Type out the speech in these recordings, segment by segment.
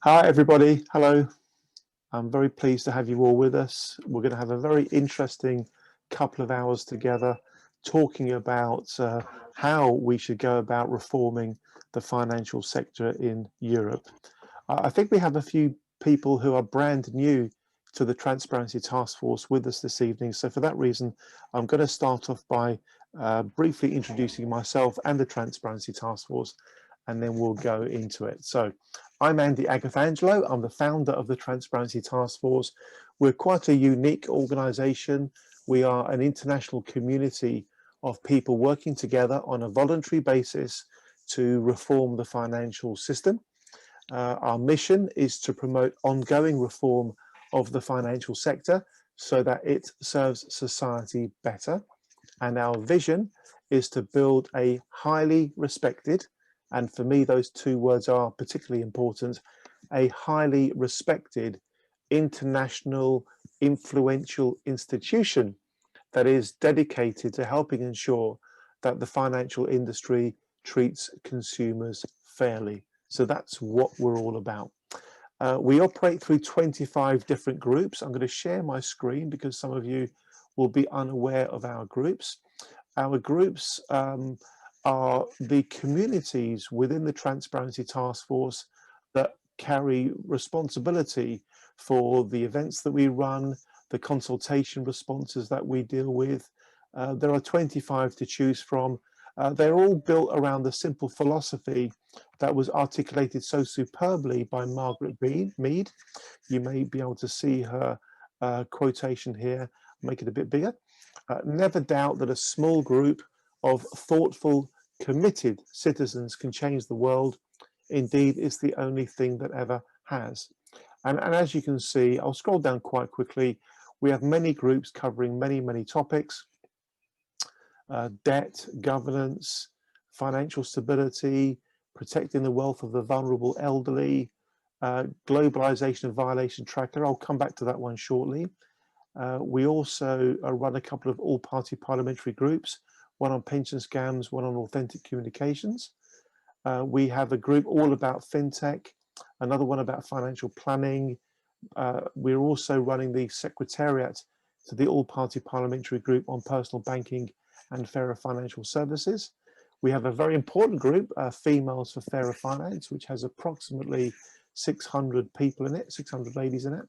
Hi, everybody. Hello. I'm very pleased to have you all with us. We're going to have a very interesting couple of hours together talking about how we should go about reforming the financial sector in Europe. I think we have a few people who are brand new to the Transparency Task Force with us this evening. So for that reason, I'm going to start off by briefly introducing myself and the Transparency Task Force, and then we'll go into it. So I'm Andy Agathangelo. I'm the founder of the Transparency Task Force. We're quite a unique organization. We are an international community of people working together on a voluntary basis to reform the financial system. Our mission is to promote ongoing reform of the financial sector so that it serves society better. And our vision is to build a highly respected, and for me, those two words are particularly important, a highly respected international influential institution that is dedicated to helping ensure that the financial industry treats consumers fairly. So that's what we're all about. We operate through 25 different groups. I'm going to share my screen because some of you will be unaware of our groups. Our groups are the communities within the Transparency Task Force that carry responsibility for the events that we run, the consultation responses that we deal with. There are 25 to choose from. They're all built around the simple philosophy that was articulated so superbly by Margaret Mead. You may be able to see her quotation here, make it a bit bigger. Never doubt that a small group of thoughtful, committed citizens can change the world. Indeed, it's the only thing that ever has. And as you can see, I'll scroll down quite quickly. We have many groups covering many topics. Debt, governance, financial stability, protecting the wealth of the vulnerable elderly, globalization and violation tracker. I'll come back to that one shortly. We also run a couple of all-party parliamentary groups, one on pension scams, one on authentic communications. We have a group all about fintech, another one about financial planning. We're also running the secretariat to the all-party parliamentary group on personal banking and fairer financial services. We have a very important group, Females for Fairer Finance, which has approximately 600 people in it, 600 ladies in it.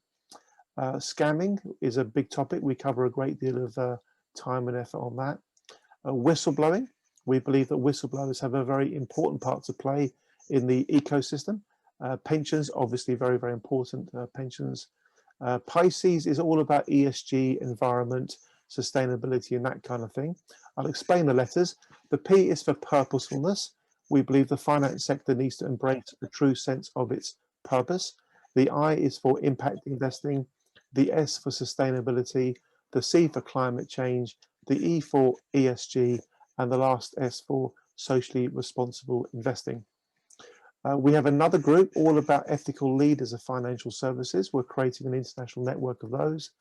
Scamming is a big topic. We cover a great deal of time and effort on that. Whistleblowing. We believe that whistleblowers have a very important part to play in the ecosystem. Pensions, obviously very important, pensions. Pisces is all about ESG, environment, sustainability, and that kind of thing. I'll explain the letters. The P is for purposefulness. We believe the finance sector needs to embrace the true sense of its purpose. The I is for impact investing, the S for sustainability, the C for climate change, the E for ESG, and the last S for socially responsible investing. We have another group all about ethical leaders of financial services. We're creating an international network of those.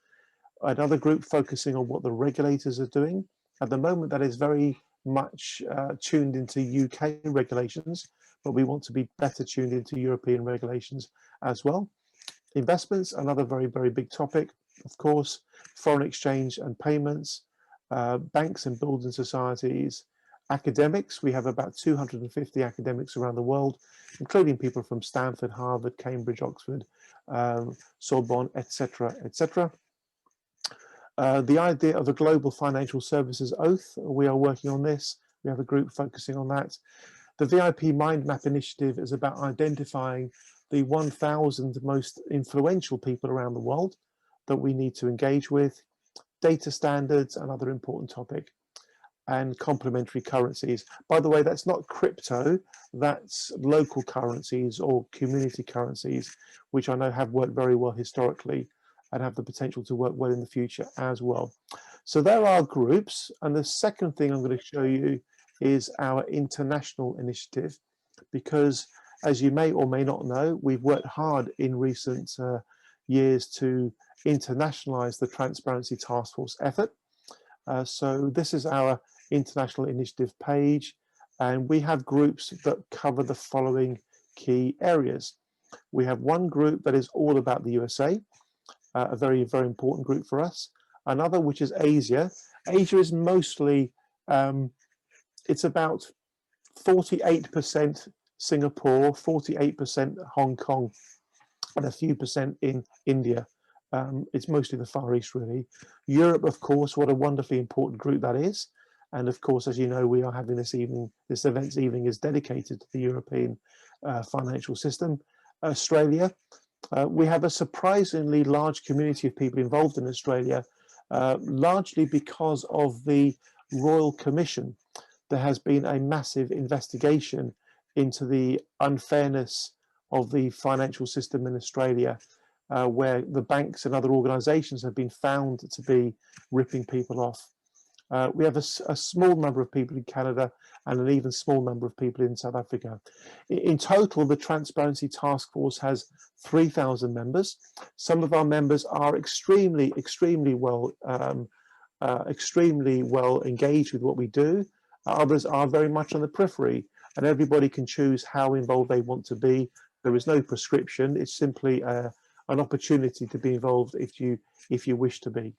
Another group focusing on what the regulators are doing. At the moment, that is very much tuned into UK regulations, but we want to be better tuned into European regulations as well. Investments, another very big topic, of course. Foreign exchange and payments, banks and building societies. Academics, we have about 250 academics around the world, including people from Stanford, Harvard, Cambridge, Oxford, Sorbonne, etc. The idea of a global financial services oath, we are working on this. We have a group focusing on that. The VIP Mind Map initiative is about identifying the 1,000 most influential people around the world that we need to engage with. Data standards, another important topic. And complementary currencies. By the way, that's not crypto, that's local currencies or community currencies, which I know have worked very well historically and have the potential to work well in the future as well. So there are groups. And the second thing I'm going to show you is our international initiative, because as you may or may not know, we've worked hard in recent years to internationalize the Transparency Task Force effort. So this is our international initiative page, and we have groups that cover the following key areas. We have one group that is all about the USA, a very, very important group for us. Another, which is Asia. Asia is mostly, it's about 48% Singapore, 48% Hong Kong, and a few percent in India. It's mostly the Far East, really. Europe, of course, what a wonderfully important group that is. And of course, as you know, we are having this evening, this event's evening is dedicated to the European financial system. Australia, we have a surprisingly large community of people involved in Australia, largely because of the Royal Commission. There has been a massive investigation into the unfairness of the financial system in Australia, where the banks and other organisations have been found to be ripping people off. We have a small number of people in Canada and an even small number of people in South Africa. In total, the Transparency Task Force has 3,000 members. Some of our members are extremely well engaged with what we do. Others are very much on the periphery, and everybody can choose how involved they want to be. There is no prescription. It's simply an opportunity to be involved if you wish to be.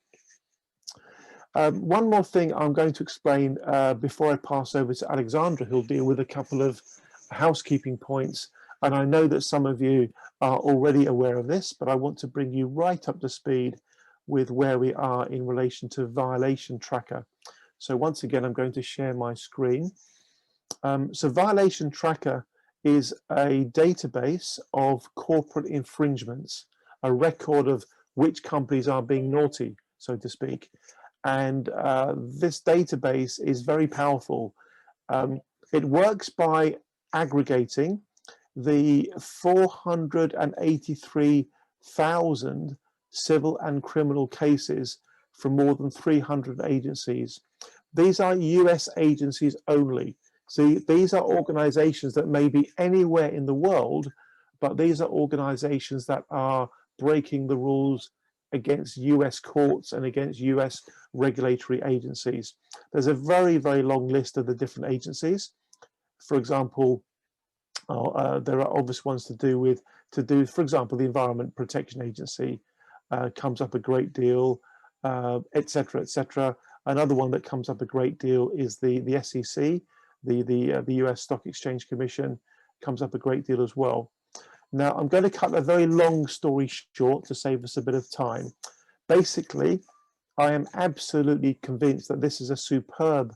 One more thing I'm going to explain before I pass over to Alexandra, who'll deal with a couple of housekeeping points. And I know that some of you are already aware of this, but I want to bring you right up to speed with where we are in relation to Violation Tracker. So once again, I'm going to share my screen. So Violation Tracker is a database of corporate infringements, a record of which companies are being naughty, so to speak. And this database is very powerful. It works by aggregating the 483,000 civil and criminal cases from more than 300 agencies. These are US agencies only. See, these are organizations that may be anywhere in the world, but these are organizations that are breaking the rules against US courts and against US regulatory agencies. There's a very, very long list of the different agencies. For example, there are obvious ones to do, for example, the Environment Protection Agency comes up a great deal, etc., etc. Another one that comes up a great deal is the SEC, the US Stock Exchange Commission, comes up a great deal as well. Now, I'm going to cut a very long story short to save us a bit of time. Basically, I am absolutely convinced that this is a superb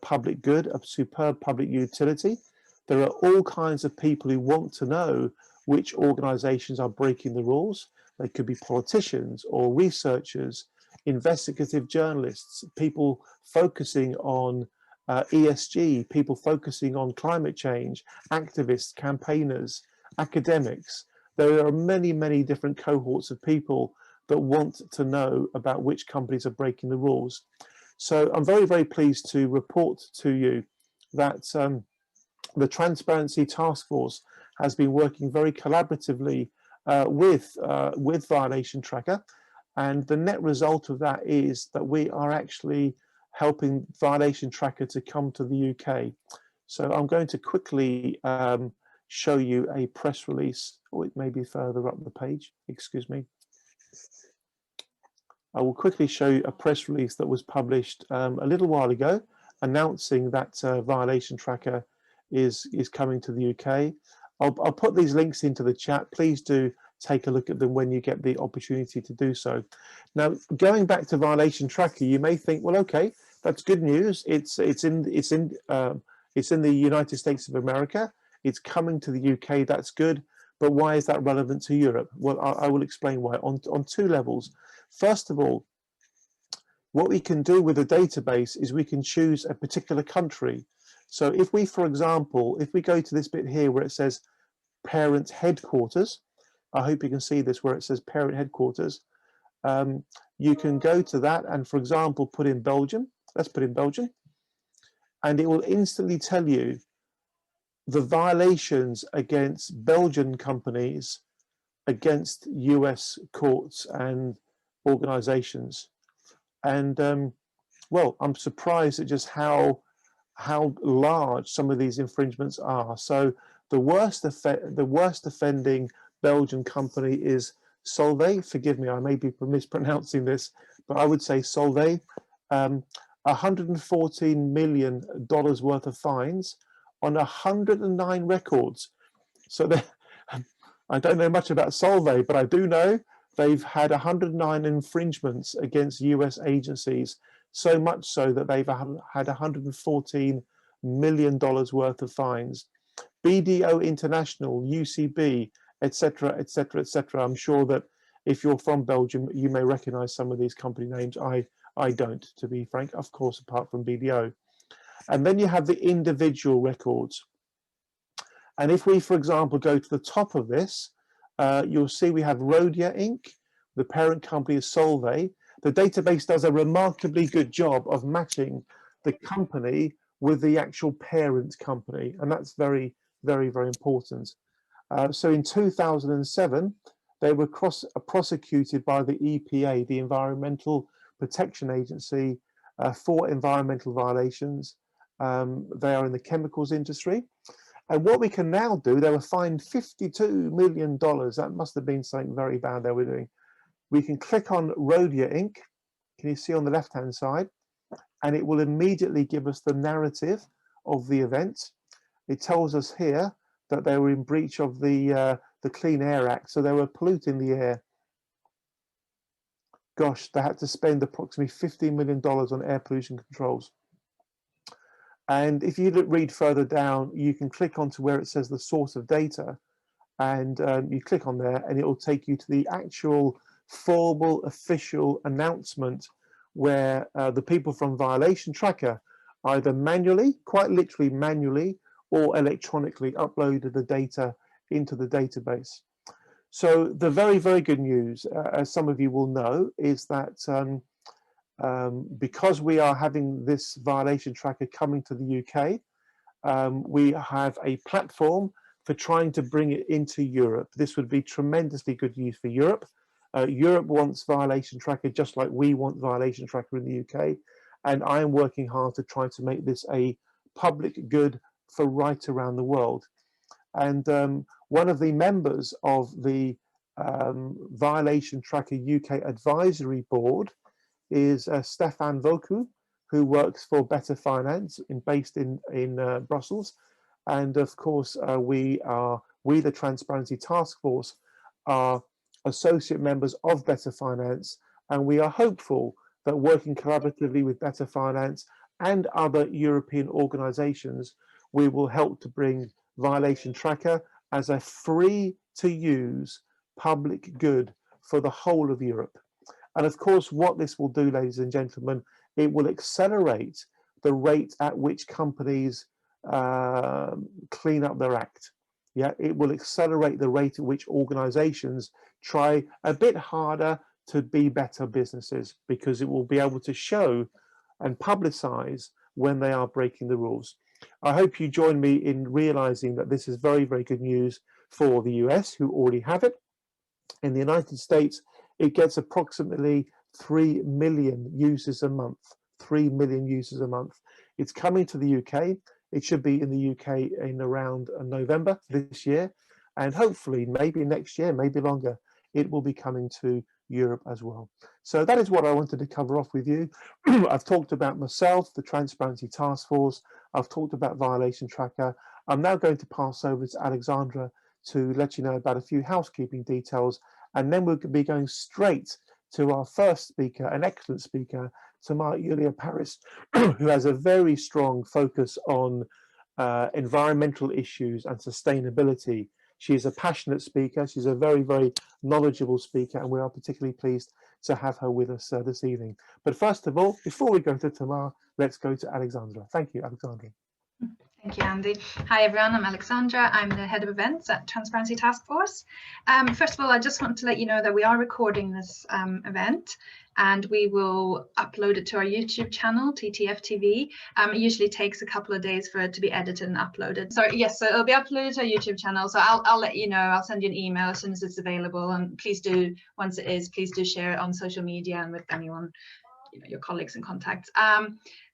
public good, a superb public utility. There are all kinds of people who want to know which organizations are breaking the rules. They could be politicians or researchers, investigative journalists, people focusing on ESG, people focusing on climate change, activists, campaigners, academics. There are many, many different cohorts of people that want to know about which companies are breaking the rules. So I'm very, very pleased to report to you that the Transparency Task Force has been working very collaboratively with Violation Tracker, and the net result of that is that we are actually helping Violation Tracker to come to the UK. So I'm going to quickly show you a press release, or it may be further up the page, excuse me. I will quickly show you a press release that was published a little while ago, announcing that Violation Tracker is coming to the UK. I'll put these links into the chat. Please do take a look at them when you get the opportunity to do so. Now, going back to Violation Tracker, you may think, well, okay, that's good news. It's in the United States of America. It's coming to the UK. That's good. But why is that relevant to Europe? Well, I will explain why on two levels. First of all, what we can do with a database is we can choose a particular country. So if we, for example, if we go to this bit here where it says parent headquarters, I hope you can see this where it says parent headquarters. You can go to that and, for example, put in Belgium. Let's put in Belgium. And it will instantly tell you the violations against Belgian companies against US courts and organizations. And well, I'm surprised at just how large some of these infringements are. So the worst offending Belgian company is Solvay. Forgive me, I may be mispronouncing this, but I would say Solvay. $114 million worth of fines on 109 records. So I don't know much about Solvay, but I do know they've had 109 infringements against US agencies, so much so that they've had $114 million worth of fines. BDO International, UCB, etc., etc., etc. I'm sure that if you're from Belgium, you may recognize some of these company names. I don't, to be frank, of course, apart from BDO. And then you have the individual records. And if we, for example, go to the top of this, you'll see we have Rhodia Inc. The parent company is Solvay. The database does a remarkably good job of matching the company with the actual parent company. And that's very, very, very important. So in 2007, they were prosecuted by the EPA, the Environmental Protection Agency, for environmental violations. They are in the chemicals industry. And what we can now do, they were fined $52 million. That must have been something very bad they were doing. We can click on Rhodia Inc. Can you see on the left-hand side? And it will immediately give us the narrative of the event. It tells us here that they were in breach of the Clean Air Act, so they were polluting the air. Gosh, they had to spend approximately $15 million on air pollution controls. And if you read further down, you can click onto where it says the source of data, and you click on there and it will take you to the actual formal official announcement where the people from Violation Tracker either manually, quite literally manually, or electronically uploaded the data into the database. So the very, very good news, as some of you will know, is that because we are having this Violation Tracker coming to the UK, we have a platform for trying to bring it into Europe. This would be tremendously good news for Europe. Europe wants Violation Tracker just like we want Violation Tracker in the UK, and I am working hard to try to make this a public good for right around the world. And one of the members of the Violation Tracker UK Advisory Board is Stefan Voku, who works for Better Finance, based in Brussels. And of course, we, the Transparency Task Force, are associate members of Better Finance, and we are hopeful that working collaboratively with Better Finance and other European organizations, we will help to bring Violation Tracker as a free-to-use public good for the whole of Europe. And of course, what this will do, ladies and gentlemen, it will accelerate the rate at which companies clean up their act. Yeah, it will accelerate the rate at which organizations try a bit harder to be better businesses, because it will be able to show and publicize when they are breaking the rules. I hope you join me in realizing that this is very, very good news for the US, who already have it. In the United States, it gets approximately 3 million users a month. 3 million users a month. It's coming to the UK. It should be in the UK in around November this year. And hopefully, maybe next year, maybe longer, it will be coming to Europe as well. So that is what I wanted to cover off with you. I've talked about myself, the Transparency Task Force. I've talked about Violation Tracker. I'm now going to pass over to Alexandra to let you know about a few housekeeping details. And then we'll be going straight to our first speaker, an excellent speaker, Tamar Yulia Paris, who has a very strong focus on environmental issues and sustainability. She is a passionate speaker. She's a very, very knowledgeable speaker, and we are particularly pleased to have her with us this evening. But first of all, before we go to Tamar, let's go to Alexandra. Thank you, Alexandra. Thank you, Andy. Hi, everyone. I'm Alexandra. I'm the head of events at Transparency Task Force. First of all, I just want to let you know that we are recording this event, and we will upload it to our YouTube channel, TTF TV. It usually takes a couple of days for it to be edited and uploaded. So yes, so it'll be uploaded to our YouTube channel. So I'll let you know. I'll send you an email as soon as it's available. And please do, once it is, please do share it on social media and with anyone, your colleagues and contacts.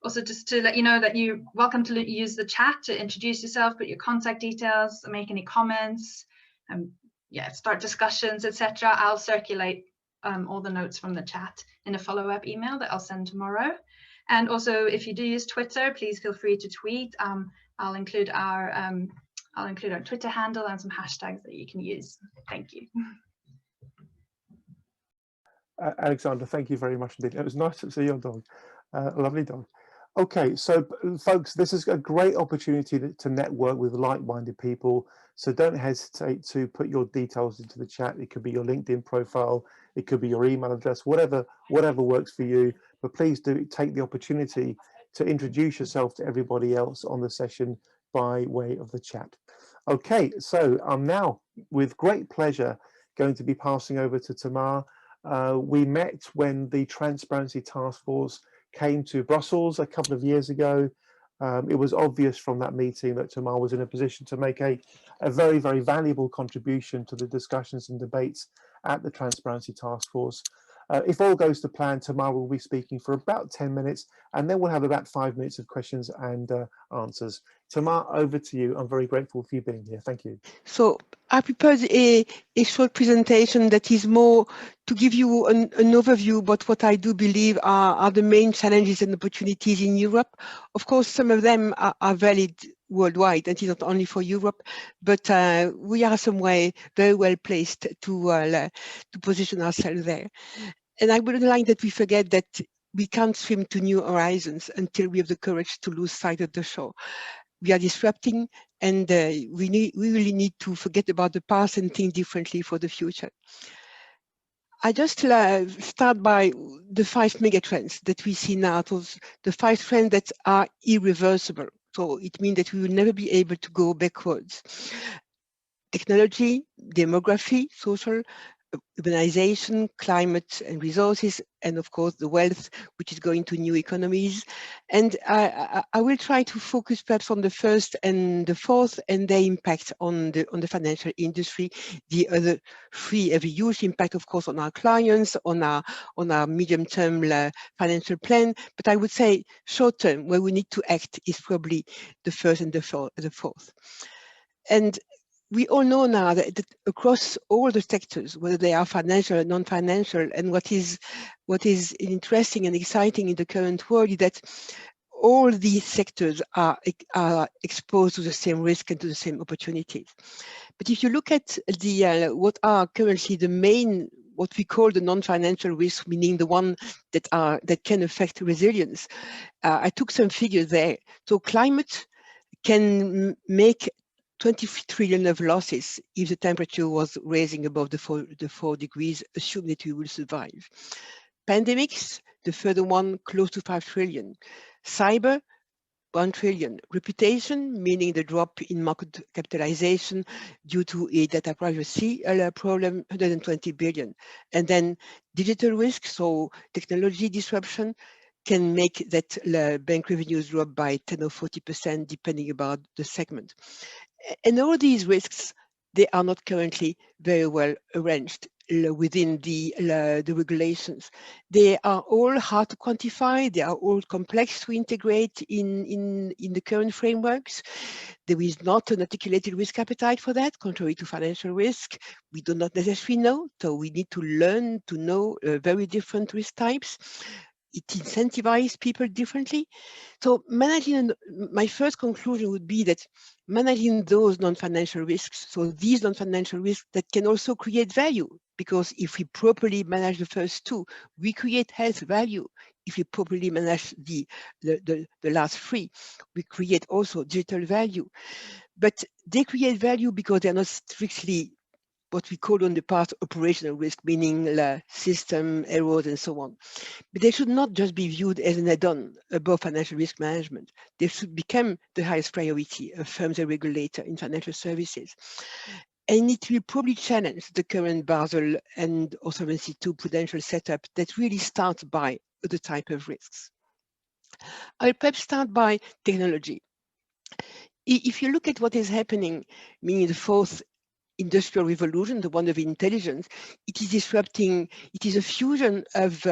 Also, just to let you know that you're welcome to use the chat to introduce yourself, put your contact details, make any comments. start discussions, etc. I'll circulate all the notes from the chat in a follow-up email that I'll send tomorrow. And also, if you do use Twitter, please feel free to tweet. I'll include our Twitter handle and some hashtags that you can use. Thank you. Alexandra, thank you very much indeed. It was nice to see your dog, a lovely dog. Okay, so folks, this is a great opportunity to network with like-minded people. So don't hesitate to put your details into the chat. It could be your LinkedIn profile, it could be your email address, whatever works for you. But please do take the opportunity to introduce yourself to everybody else on the session by way of the chat. Okay, so I'm now with great pleasure going to be passing over to Tamar. We met when the Transparency Task Force came to Brussels a couple of years ago. It was obvious from that meeting that Tamar was in a position to make a very, very valuable contribution to the discussions and debates at the Transparency Task Force. If all goes to plan, Tamar will be speaking for about 10 minutes, and then we'll have about 5 minutes of questions and answers. Tamar, over to you. I'm very grateful for you being here. Thank you. So I prepared a short presentation that is more to give you an overview about what I do believe are the main challenges and opportunities in Europe. Of course, some of them are valid worldwide, and it's not only for Europe, but we are somewhere very well placed to position ourselves there. And I wouldn't like that we forget that we can't swim to new horizons until we have the courage to lose sight of the shore. We are disrupting, and we really need to forget about the past and think differently for the future. I just start by the 5 megatrends that we see now, the 5 trends that are irreversible. So it means that we will never be able to go backwards. Technology, demography, social, urbanization, climate and resources, and of course the wealth, which is going to new economies. And I will try to focus perhaps on the first and the fourth and their impact on the financial industry. The other 3 have a huge impact, of course, on our clients, on our medium-term financial plan. But I would say short-term, where we need to act, is probably the first and the fourth. And we all know now that across all the sectors, whether they are financial or non-financial, and what is interesting and exciting in the current world is that all these sectors are exposed to the same risk and to the same opportunities. But if you look at what are currently the main, what we call the non-financial risks, meaning the one that can affect resilience, I took some figures there. So climate can make 20 trillion of losses if the temperature was raising above the 4 degrees, assume that we will survive. Pandemics, the further one, close to 5 trillion. Cyber, 1 trillion. Reputation, meaning the drop in market capitalization due to a data privacy problem, 120 billion. And then digital risk, so technology disruption, can make that bank revenues drop by 10 or 40%, depending about the segment. And all these risks, they are not currently very well arranged within the regulations. They are all hard to quantify. They are all complex to integrate in the current frameworks. There is not an articulated risk appetite for that, contrary to financial risk. We do not necessarily know, so we need to learn to know very different risk types. It incentivizes people differently. So my first conclusion would be that managing those non-financial risks, so these non-financial risks that can also create value, because if we properly manage the first 2, we create health value. If we properly manage the last 3, we create also digital value. But they create value because they're not strictly what we call in the past operational risk, meaning system errors and so on. But they should not just be viewed as an add-on above financial risk management. They should become the highest priority of firms and regulator in financial services. And it will probably challenge the current Basel and Solvency II prudential setup that really starts by the type of risks. I'll perhaps start by technology. If you look at what is happening, meaning the fourth industrial revolution, the one of intelligence, it is disrupting, it is a fusion of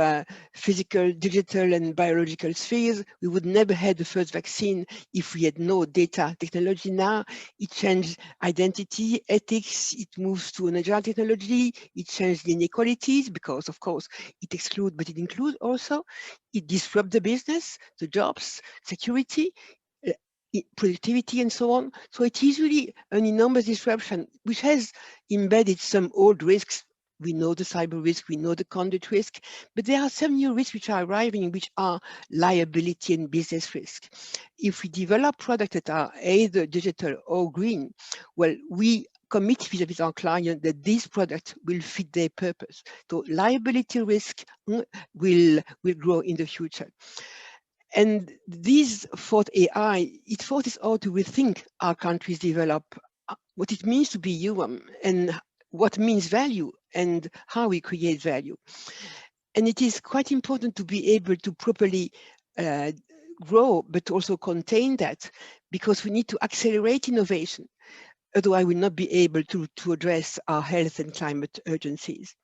physical, digital, and biological spheres. We would never have the first vaccine if we had no data technology. Now it changed identity, ethics, it moves to an agile technology, it changed the inequalities because, of course, it excludes, but it includes also, it disrupts the business, the jobs, security, productivity, and so on. So it is really an enormous disruption, which has embedded some old risks. We know the cyber risk, we know the conduit risk, but there are some new risks which are arriving, which are liability and business risk. If we develop products that are either digital or green, well, we commit vis-a-vis our client that this product will fit their purpose. So liability risk will grow in the future. And this fourth AI, it forces us to rethink how countries develop, what it means to be human, and what means value, and how we create value. And it is quite important to be able to properly grow, but also contain that, because we need to accelerate innovation. Otherwise, we will not be able to address our health and climate urgencies.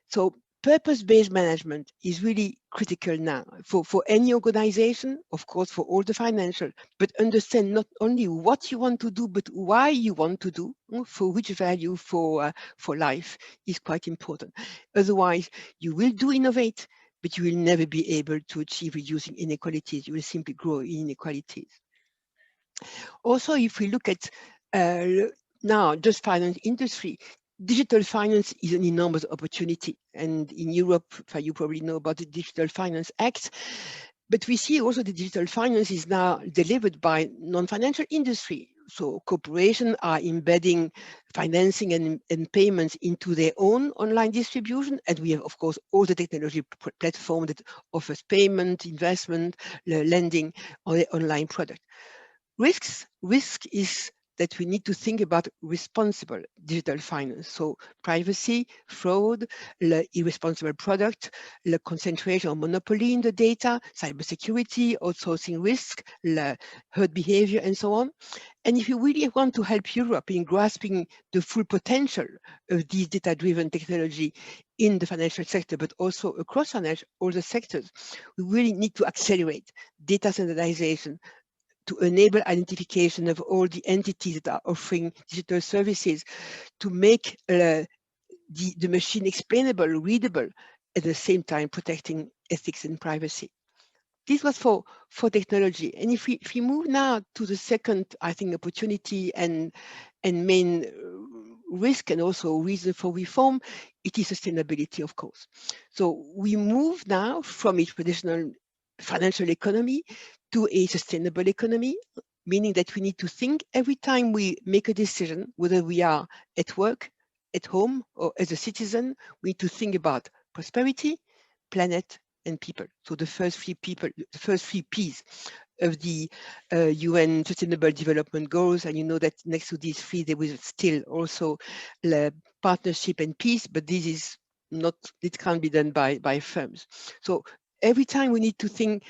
So purpose-based management is really critical now for any organization, of course, for all the financial, but understand not only what you want to do, but why you want to do, for which value for life is quite important. Otherwise, you will do innovate, but you will never be able to achieve reducing inequalities. You will simply grow inequalities. Also, if we look at now just finance industry, digital finance is an enormous opportunity. And in Europe, you probably know about the Digital Finance Act, but we see also the digital finance is now delivered by non-financial industry. So corporations are embedding financing and payments into their own online distribution. And we have, of course, all the technology platform that offers payment, investment, lending on the online product. Risk is that we need to think about responsible digital finance. So privacy, fraud, irresponsible product, the concentration or monopoly in the data, cybersecurity, outsourcing risk, herd behavior, and so on. And if you really want to help Europe in grasping the full potential of this data-driven technology in the financial sector, but also across all the sectors, we really need to accelerate data standardization, to enable identification of all the entities that are offering digital services, to make the machine explainable, readable, at the same time protecting ethics and privacy. This was for technology. And if we move now to the second, I think, opportunity and main risk, and also reason for reform, it is sustainability, of course. So we move now from a traditional financial economy to a sustainable economy, meaning that we need to think every time we make a decision, whether we are at work, at home, or as a citizen, we need to think about prosperity, planet, and people. So the first three P's of the UN Sustainable Development Goals. And you know that next to these three, there was still also partnership and peace, but this is not, it can't be done by firms. So every time we need to think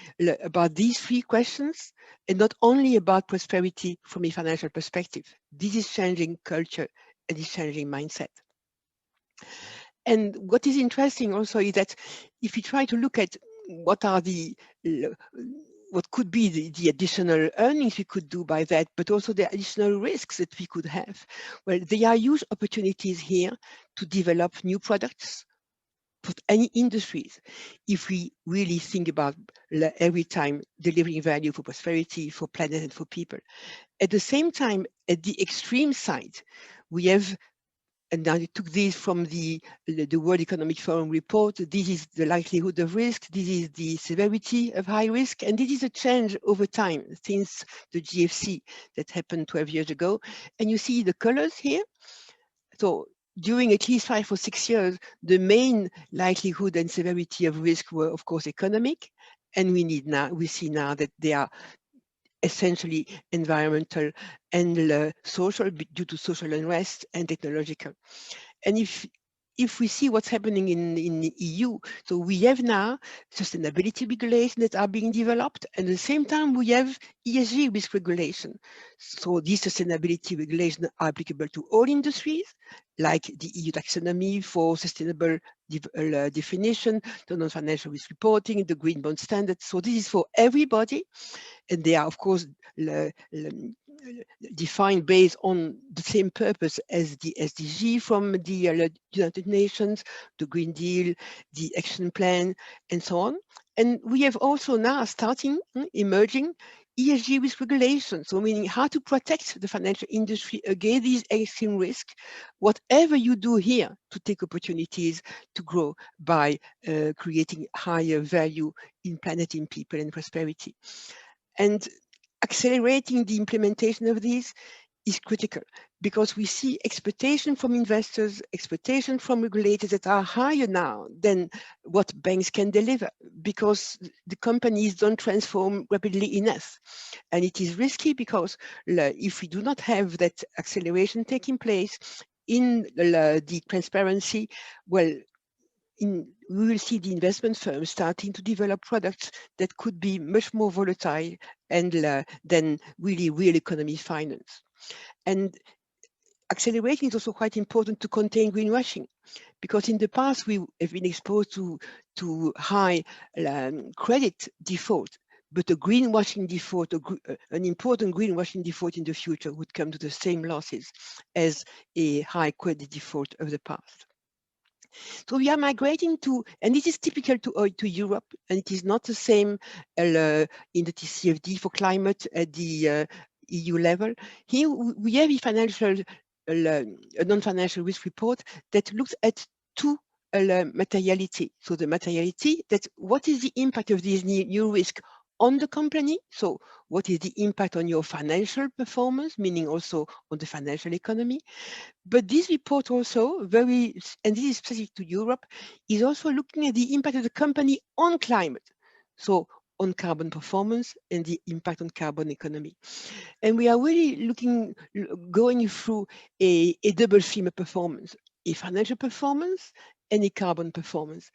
about these three questions, and not only about prosperity from a financial perspective. This is changing culture and is changing mindset. And what is interesting also is that if you try to look at what are what could be the additional earnings we could do by that, but also the additional risks that we could have. Well, there are huge opportunities here to develop new products for any industries, if we really think about every time delivering value for prosperity, for planet, and for people. At the same time, at the extreme side, we have, and now I took this from the World Economic Forum report, this is the likelihood of risk, this is the severity of high risk, and this is a change over time since the GFC that happened 12 years ago. And you see the colors here. So during at least 5 or 6 years, the main likelihood and severity of risk were, of course, economic, and we see now that they are essentially environmental and social, due to social unrest, and technological. And if if we see what's happening in the EU, so we have now sustainability regulations that are being developed, and at the same time we have ESG risk regulation. So these sustainability regulations are applicable to all industries, like the EU taxonomy for sustainable definition, the non-financial risk reporting, the green bond standards. So this is for everybody, and they are of course defined based on the same purpose as the SDG from the United Nations, the Green Deal, the Action Plan, and so on. And we have also now starting emerging ESG risk regulations, so meaning how to protect the financial industry against these extreme risks, whatever you do here to take opportunities to grow by creating higher value in planet, in people, and prosperity. And accelerating the implementation of these is critical, because we see expectation from investors, expectation from regulators that are higher now than what banks can deliver, because the companies don't transform rapidly enough. And it is risky because if we do not have that acceleration taking place in the transparency, well, we will see the investment firms starting to develop products that could be much more volatile and than really real economy finance. And accelerating is also quite important to contain greenwashing, because in the past we have been exposed to high credit default, but a greenwashing default, an important greenwashing default in the future would come to the same losses as a high credit default of the past. So we are migrating to, and this is typical to Europe, and it is not the same in the TCFD for climate at the EU level. Here we have a non-financial risk report that looks at two materiality. So the materiality, that what is the impact of this new risk on the company? So what is the impact on your financial performance, meaning also on the financial economy? But this report also and this is specific to Europe, is also looking at the impact of the company on climate. So on carbon performance and the impact on carbon economy. And we are really going through a double theme of performance, a financial performance and a carbon performance.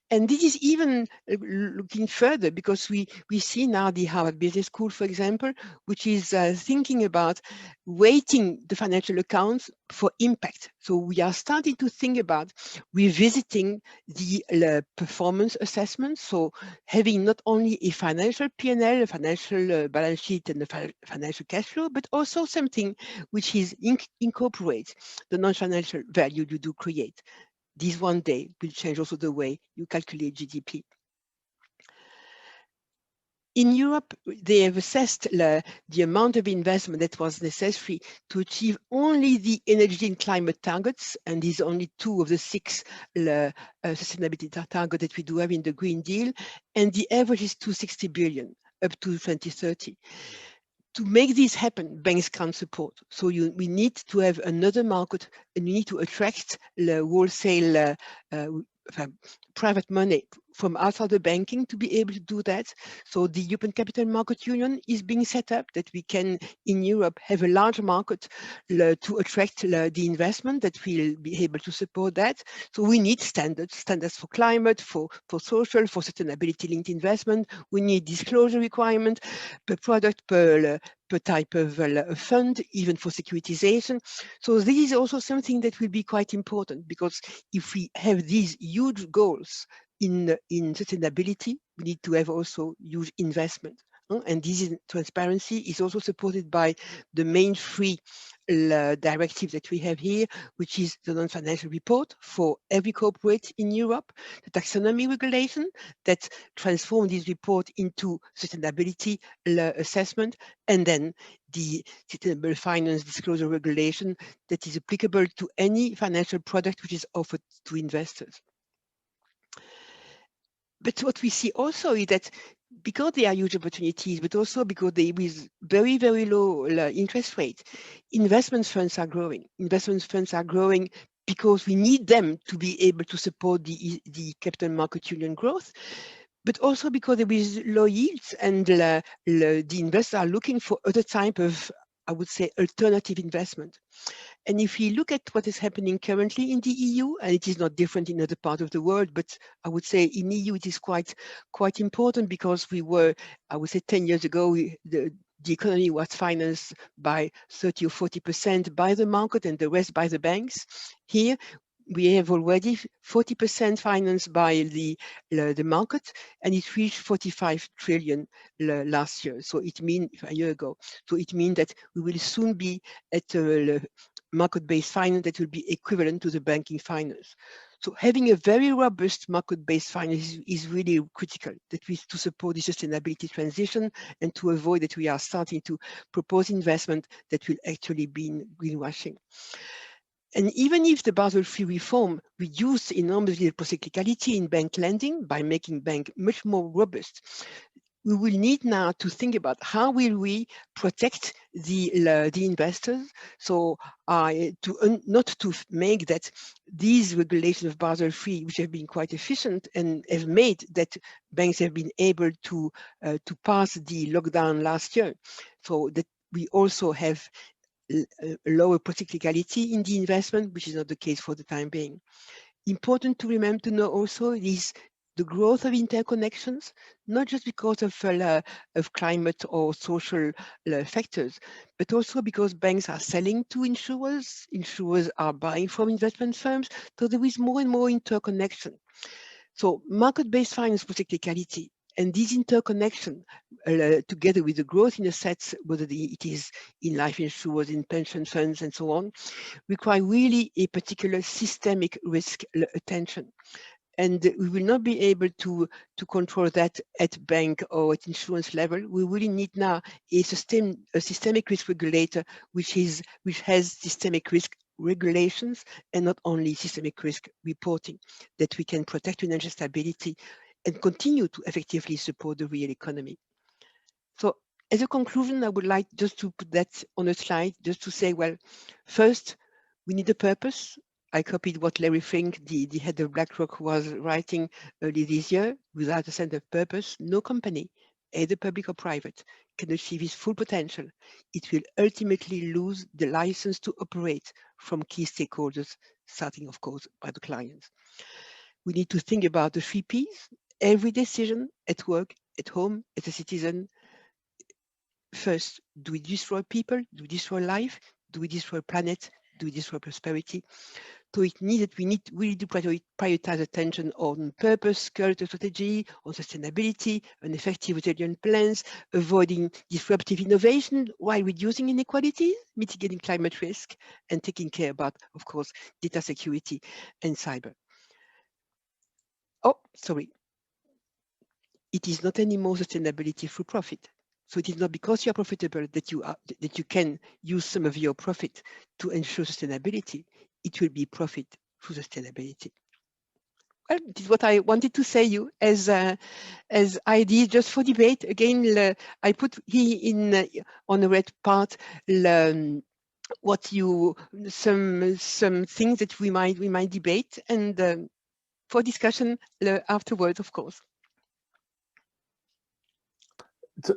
And this is even looking further, because we see now the Harvard Business School, for example, which is thinking about weighting the financial accounts for impact. So we are starting to think about revisiting the performance assessment. So having not only a financial P&L, a financial balance sheet and a financial cash flow, but also something which is incorporates the non-financial value you do create. This one day will change also the way you calculate GDP. In Europe, they have assessed the amount of investment that was necessary to achieve only the energy and climate targets, and these are only 2 of the 6 sustainability targets that we do have in the Green Deal, and the average is 260 billion up to 2030. To make this happen, banks can't support. So we need to have another market, and we need to attract the wholesale private money from outside the banking to be able to do that. So the European Capital Market Union is being set up, that we can, in Europe, have a large market to attract the investment that will be able to support that. So we need standards for climate, for social, for sustainability-linked investment. We need disclosure requirement per product, per type of fund, even for securitization. So this is also something that will be quite important, because if we have these huge goals in sustainability, we need to have also huge investment. And this transparency is also supported by the main 3 directives that we have here, which is the non-financial report for every corporate in Europe, the taxonomy regulation that transforms this report into sustainability assessment, and then the sustainable finance disclosure regulation that is applicable to any financial product which is offered to investors. But what we see also is that because there are huge opportunities, but also because there is very, very low interest rate, investment funds are growing. Investment funds are growing because we need them to be able to support the capital market union growth, but also because there is low yields, and the investors are looking for other type of, I would say, alternative investment. And if we look at what is happening currently in the EU, and it is not different in other parts of the world, but I would say in EU it is quite important, because we were, I would say 10 years ago, the economy was financed by 30 or 40% by the market and the rest by the banks. Here, we have already 40% financed by the market, and it reached 45 trillion last year. So it means a year ago. So it means that we will soon be at market-based finance that will be equivalent to the banking finance. So having a very robust market-based finance is really critical, that we to support the sustainability transition and to avoid that we are starting to propose investment that will actually be greenwashing. And even if the Basel III reform reduced enormously the procyclicality in bank lending by making banks much more robust, we will need now to think about how will we protect the investors. So not to make that these regulations of Basel III, which have been quite efficient and have made that banks have been able to pass the lockdown last year, so that we also have lower procyclicality in the investment, which is not the case for the time being. Important to remember to know also is the growth of interconnections, not just because of climate or social factors, but also because banks are selling to insurers, insurers are buying from investment firms, so there is more and more interconnection. So market-based finance procyclicality and this interconnection, together with the growth in assets, whether it is in life insurers, in pension funds, and so on, require really a particular systemic risk attention. And we will not be able to control that at bank or at insurance level. We really need now a systemic risk regulator, which has systemic risk regulations and not only systemic risk reporting, that we can protect financial stability and continue to effectively support the real economy. So as a conclusion, I would like just to put that on a slide, just to say, well, first, we need a purpose. I copied what Larry Fink, the head of BlackRock, was writing early this year. Without a sense of purpose, no company, either public or private, can achieve its full potential. It will ultimately lose the license to operate from key stakeholders, starting, of course, by the clients. We need to think about the 3 Ps. Every decision at work, at home, as a citizen. First, do we destroy people? Do we destroy life? Do we destroy planet? Do we destroy prosperity? So it means that we need really to prioritize attention on purpose, culture, strategy, on sustainability, on effective resilient plans, avoiding disruptive innovation while reducing inequalities, mitigating climate risk, and taking care about, of course, data security and cyber. Oh, sorry. It is not anymore sustainability through profit. So it is not because you are profitable that you can use some of your profit to ensure sustainability. It will be profit through sustainability. Well, this is what I wanted to say you as ideas just for debate. Again, I put here in on the red part some things that we might debate and for discussion afterwards, of course.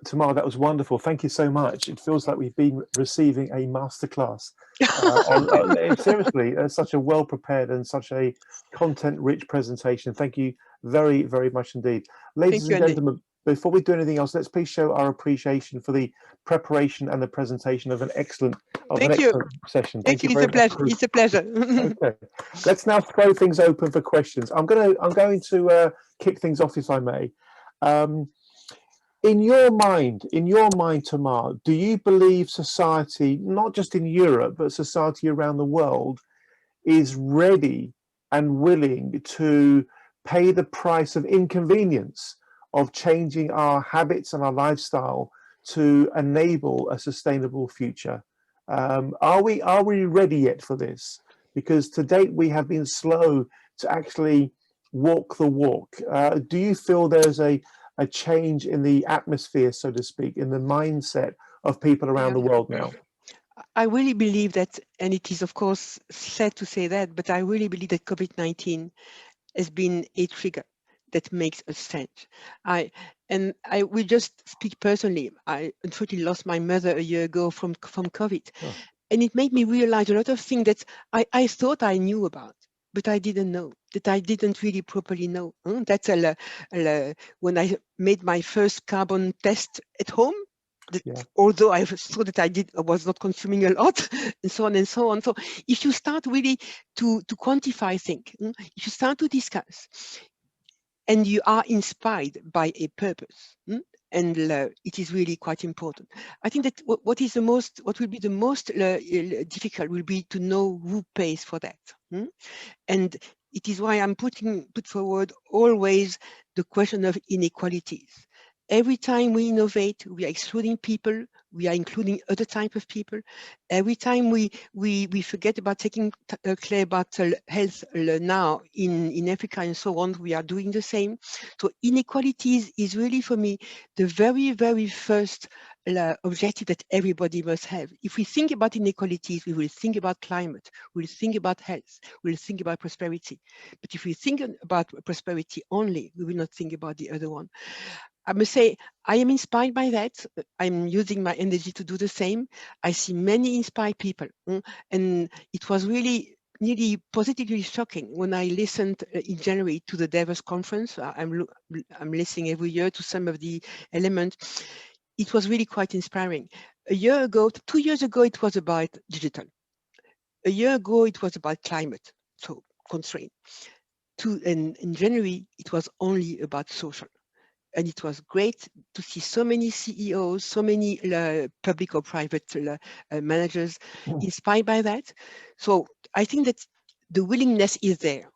Tamara, that was wonderful. Thank you so much. It feels like we've been receiving a masterclass. Seriously, such a well-prepared and such a content-rich presentation. Thank you very, very much indeed. Ladies and gentlemen, before we do anything else, let's please show our appreciation for the preparation and the presentation of an excellent session. Thank you. It's a pleasure. Okay, let's now throw things open for questions. I'm going to kick things off, if I may. In your mind, Tamar, do you believe society, not just in Europe, but society around the world, is ready and willing to pay the price of inconvenience of changing our habits and our lifestyle to enable a sustainable future? Are we ready yet for this? Because to date we have been slow to actually walk the walk. Do you feel there's a change in the atmosphere, so to speak, in the mindset of people around the world now? I really believe that, and it is of course sad to say that, but I really believe that COVID-19 has been a trigger that makes us change. I will just speak personally. I unfortunately lost my mother a year ago from COVID. Oh. And it made me realize a lot of things that I thought I knew about, but I didn't know, that I didn't really properly know. That's when I made my first carbon test at home, although I saw that I was not consuming a lot, and so on and so on. So if you start really to quantify things, if you start to discuss, and you are inspired by a purpose, and it is really quite important. I think that what will be the most difficult will be to know who pays for that. And it is why I'm put forward always the question of inequalities. Every time we innovate, we are excluding people, we are including other type of people. Every time we forget about taking care about health now in Africa and so on, we are doing the same. So inequalities is really for me the very, very first objective that everybody must have. If we think about inequalities, we will think about climate, we'll think about health, we'll think about prosperity. But if we think about prosperity only, we will not think about the other one. I must say, I am inspired by that. I'm using my energy to do the same. I see many inspired people. And it was really positively shocking when I listened in January to the Davos conference. I'm listening every year to some of the elements. It was really quite inspiring. A year ago, 2 years ago, it was about digital. A year ago, it was about climate, so constraint. And in January, it was only about social. And it was great to see so many CEOs, so many public or private managers inspired by that. So I think that the willingness is there.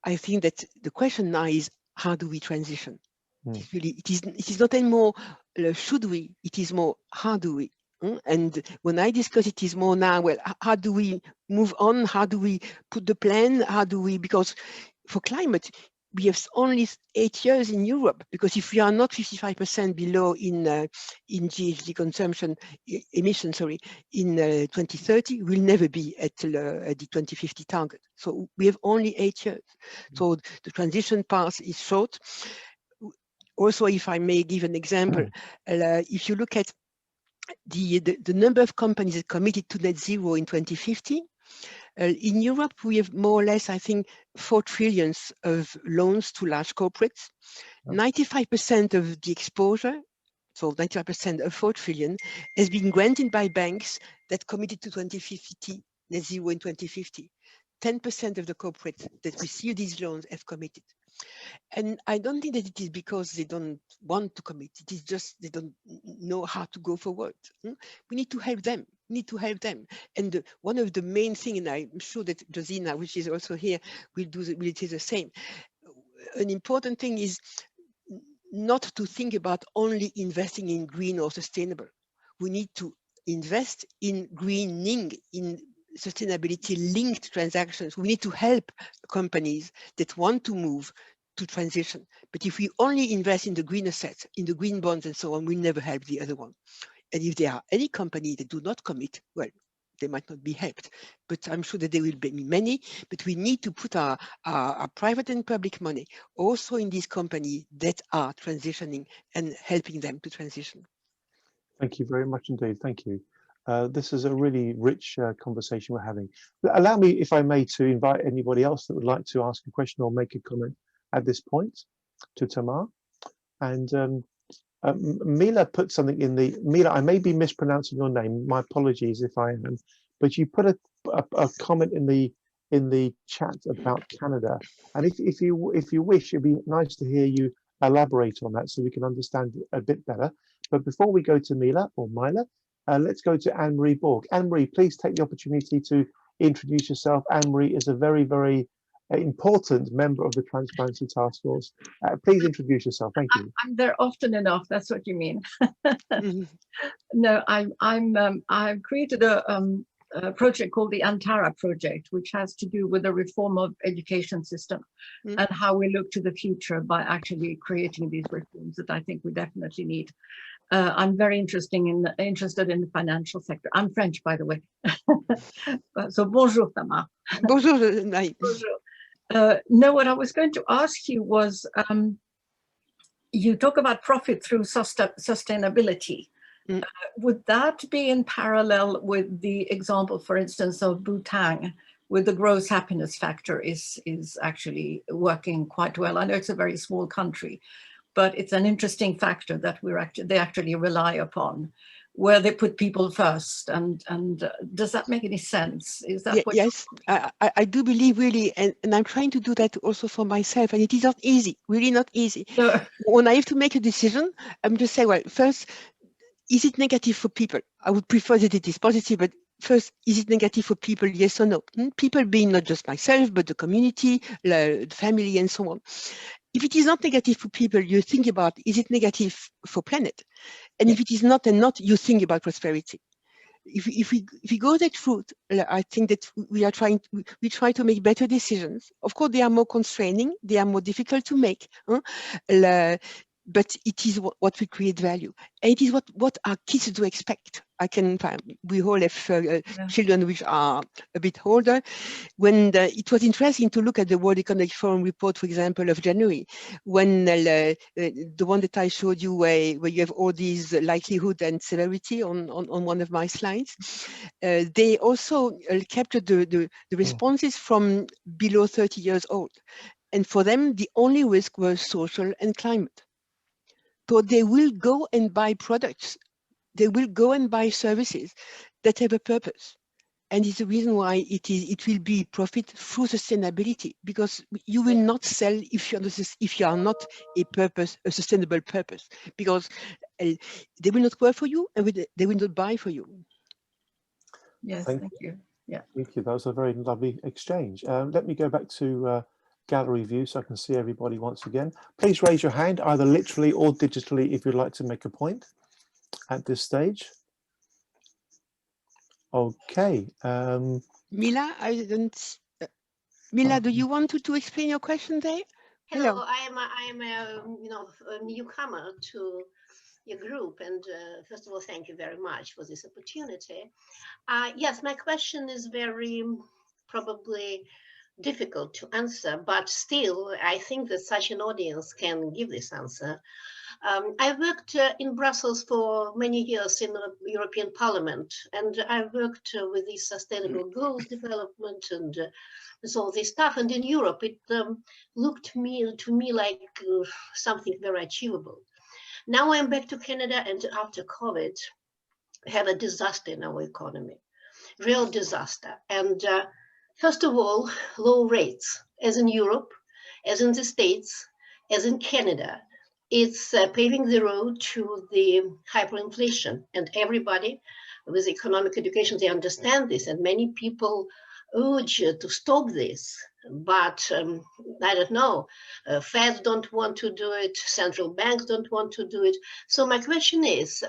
I think that the question now is, how do we transition? It is not anymore should we, it is more how do we? And when I discuss it is more now, well, how do we move on? How do we put the plan? How do we, because for climate, we have only 8 years in Europe, because if we are not 55% below in GHG consumption emissions, in 2030, we'll never be at the 2050 target. So we have only 8 years. So the transition path is short. Also, if I may give an example, if you look at the number of companies that committed to net zero in 2050, in Europe, we have more or less, I think, 4 trillion of loans to large corporates. 95% of the exposure, so 95% of 4 trillion, has been granted by banks that committed to 2050, net zero in 2050. 10% of the corporates that receive these loans have committed. And I don't think that it is because they don't want to commit. It is just they don't know how to go forward. We need to help them. And one of the main things, and I'm sure that Josina, which is also here, will say the same. An important thing is not to think about only investing in green or sustainable. We need to invest in greening, in sustainability-linked transactions. We need to help companies that want to move to transition. But if we only invest in the green assets, in the green bonds and so on, we'll never help the other one. And if there are any companies that do not commit, well, they might not be helped. But I'm sure that there will be many, but we need to put our private and public money also in these companies that are transitioning and helping them to transition. Thank you very much indeed. Thank you. This is a really rich conversation we're having. Allow me, if I may, to invite anybody else that would like to ask a question or make a comment at this point to Tamar. And Mila put something in the, Mila, I may be mispronouncing your name, my apologies if I am, but you put a comment in the chat about Canada. And if you wish, it'd be nice to hear you elaborate on that so we can understand it a bit better. But before we go to Mila, let's go to Anne-Marie Borg. Anne-Marie, please take the opportunity to introduce yourself. Anne-Marie is a very, very important member of the Transparency Task Force. Please introduce yourself. Thank you. I'm there often enough. That's what you mean. No, I've created a project called the Antara Project, which has to do with the reform of education system and how we look to the future by actually creating these reforms that I think we definitely need. I'm very interested in the financial sector. I'm French, by the way. So bonjour, Tamar. Bonjour. Bonjour. No, what I was going to ask you was, you talk about profit through sustainability. Would that be in parallel with the example, for instance, of Bhutan, where the gross happiness factor is actually working quite well? I know it's a very small country, but it's an interesting factor that they actually rely upon, where they put people first. And does that make any sense? Is that what? Yes, I do believe really, and I'm trying to do that also for myself, and it is not easy, really not easy. No. When I have to make a decision, I'm just saying, well, first, is it negative for people? I would prefer that it is positive, but first, is it negative for people, yes or no? People being not just myself, but the community, the family, and so on. If it is not negative for people, you think about, is it negative for planet? And if it is not and not, you think about prosperity. If we go that route, I think that we try to make better decisions. Of course, they are more constraining, they are more difficult to make, but it is what we create value, and it is what our kids do expect. We all have children which are a bit older. When it was interesting to look at the World Economic Forum report, for example, of January, when the one that I showed you, where you have all these likelihood and severity on one of my slides, they also captured the responses from below 30 years old. And for them, the only risk was social and climate. So they will go and buy products, they will go and buy services that have a purpose. And it's the reason why it will be profit through sustainability, because you will not sell if you are not a sustainable purpose, because they will not work for you and they will not buy for you. Yes, thank you. Yeah. Thank you. That was a very lovely exchange. Let me go back to gallery view so I can see everybody once again. Please raise your hand, either literally or digitally, if you'd like to make a point at this stage. Okay. Mila, I didn't. Mila, do you want to explain your question there? Hello, I am a newcomer to your group, and first of all, thank you very much for this opportunity. Yes, my question is very probably difficult to answer, but still, I think that such an audience can give this answer. I worked in Brussels for many years in the European Parliament, and I worked with the Sustainable Goals development and all this stuff. And in Europe, it looked to me like something very achievable. Now I'm back to Canada, and after COVID, have a disaster in our economy, real disaster. And first of all, low rates, as in Europe, as in the States, as in Canada. It's paving the road to the hyperinflation, and everybody with economic education, they understand this, and many people urge to stop this, but I don't know, Feds don't want to do it, central banks don't want to do it. So my question is,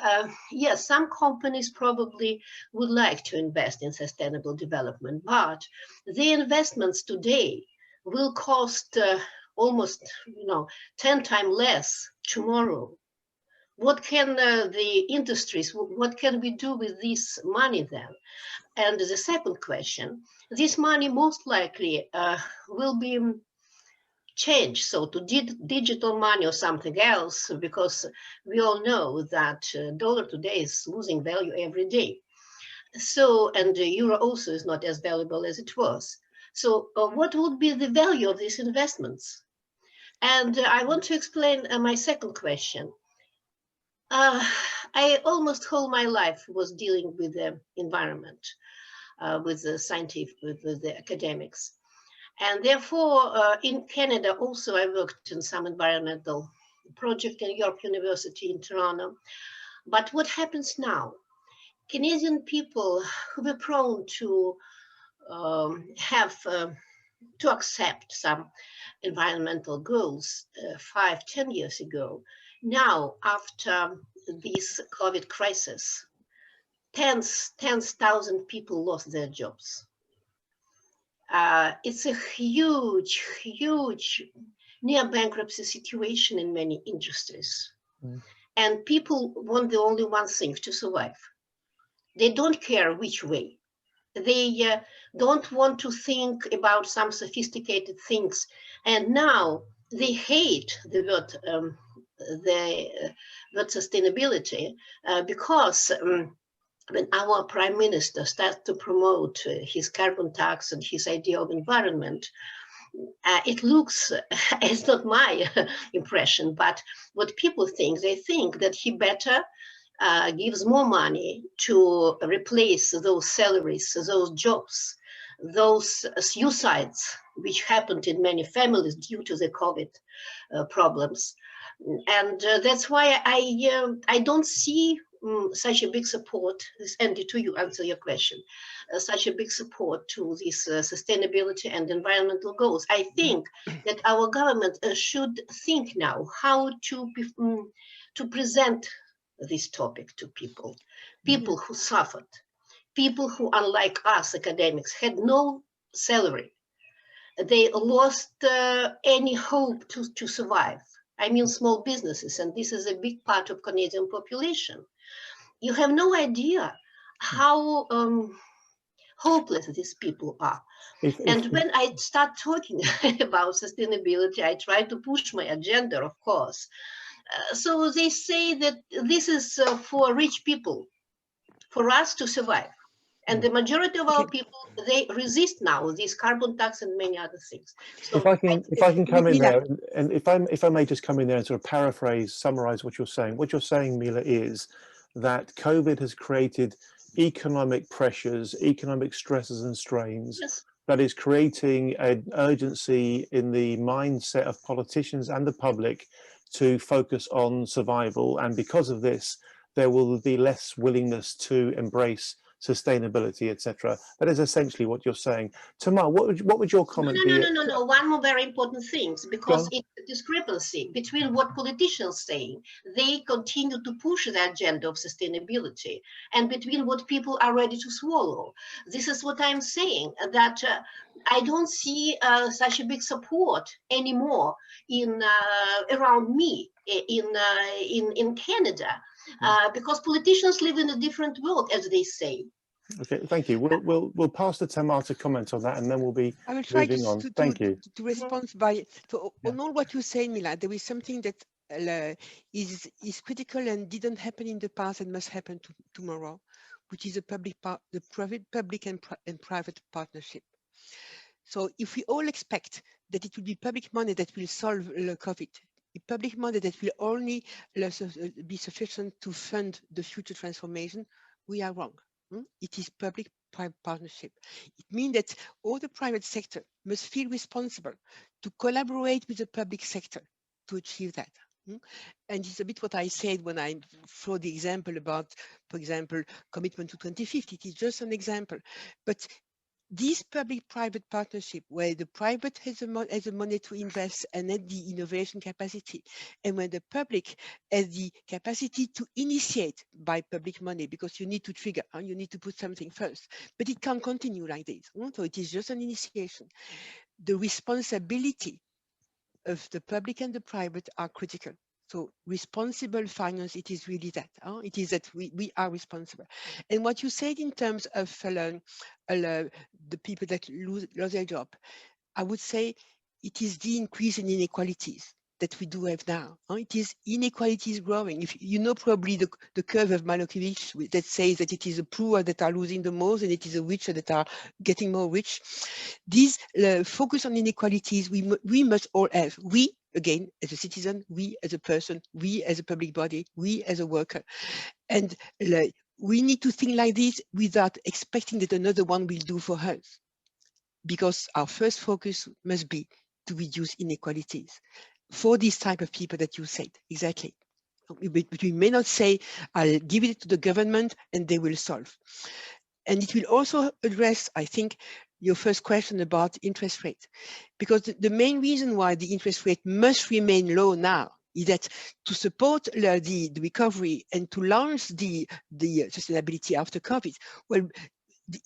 yes, some companies probably would like to invest in sustainable development, but the investments today will cost almost 10 times less tomorrow. What can the industries, what can we do with this money then? And the second question, this money most likely will be changed, so to digital money or something else, because we all know that dollar today is losing value every day. So, and the euro also is not as valuable as it was. So what would be the value of these investments? And I want to explain my second question. I almost whole my life was dealing with the environment, with the scientific, with the academics. And therefore, in Canada also, I worked in some environmental project in York University in Toronto. But what happens now? Canadian people who were prone to to accept some environmental goals 5-10 years ago. Now, after this COVID crisis, tens thousand people lost their jobs. It's a huge near bankruptcy situation in many industries. And people want the only one thing, to survive. They don't care which way. They don't want to think about some sophisticated things. And now they hate the word the word sustainability because when our prime minister starts to promote his carbon tax and his idea of environment, it looks, it's not my impression, but what people think, they think that he better gives more money to replace those salaries, those jobs, those suicides, which happened in many families due to the COVID problems. And that's why I don't see such a big support, Andy, to you answer your question, such a big support to this sustainability and environmental goals. I think that our government should think now how to present this topic to people who suffered, people who, unlike us academics, had no salary. They lost any hope to survive. I mean, small businesses, and this is a big part of Canadian population. You have no idea how hopeless these people are. When I start talking about sustainability, I try to push my agenda, of course. So they say that this is for rich people, for us to survive. And the majority of our people, they resist now this carbon tax and many other things. So if I can come in there, and if I may just come in there and sort of paraphrase, summarize what you're saying. What you're saying, Mila, is that COVID has created economic pressures, economic stresses and strains. Yes. That is creating an urgency in the mindset of politicians and the public to focus on survival. And because of this, there will be less willingness to embrace sustainability, etc. That is essentially what you're saying. Tamar, what would your comment be? No. One more very important thing, because it's a discrepancy between what politicians say, they continue to push the agenda of sustainability, and between what people are ready to swallow. This is what I'm saying, that I don't see such a big support anymore in around me in Canada. Because politicians live in a different world, as they say. Okay, thank you. We'll pass to Tamar to comment on that, and then we'll be I will try moving on. Thank you. To respond on all what you say, Mila. There is something that is critical and didn't happen in the past and must happen tomorrow, which is the public and private partnership. So if we all expect that it will be public money that will solve COVID, public money that will only be sufficient to fund the future transformation, we are wrong. It is public-private partnership. It means that all the private sector must feel responsible to collaborate with the public sector to achieve that. And it's a bit what I said when I throw the example about, for example, commitment to 2050. It is just an example. But this public-private partnership, where the private has the money to invest and has the innovation capacity, and when the public has the capacity to initiate by public money, because you need to trigger, you need to put something first, but it can't continue like this. So it is just an initiation. The responsibility of the public and the private are critical. So responsible finance, it is really that. It is that we are responsible. And what you said in terms of the people that lose their job, I would say it is the increase in inequalities that we do have now. It is inequalities growing. If you know probably the curve of Malkovich that says that it is the poor that are losing the most and it is the rich that are getting more rich. These focus on inequalities we must all have. We, again, as a citizen, we as a person, we as a public body, we as a worker. And we need to think like this without expecting that another one will do for us. Because our first focus must be to reduce inequalities for these type of people that you said, exactly. But we may not say, I'll give it to the government and they will solve. And it will also address, I think, your first question about interest rate. Because the main reason why the interest rate must remain low now is that to support the recovery and to launch the sustainability after COVID, well,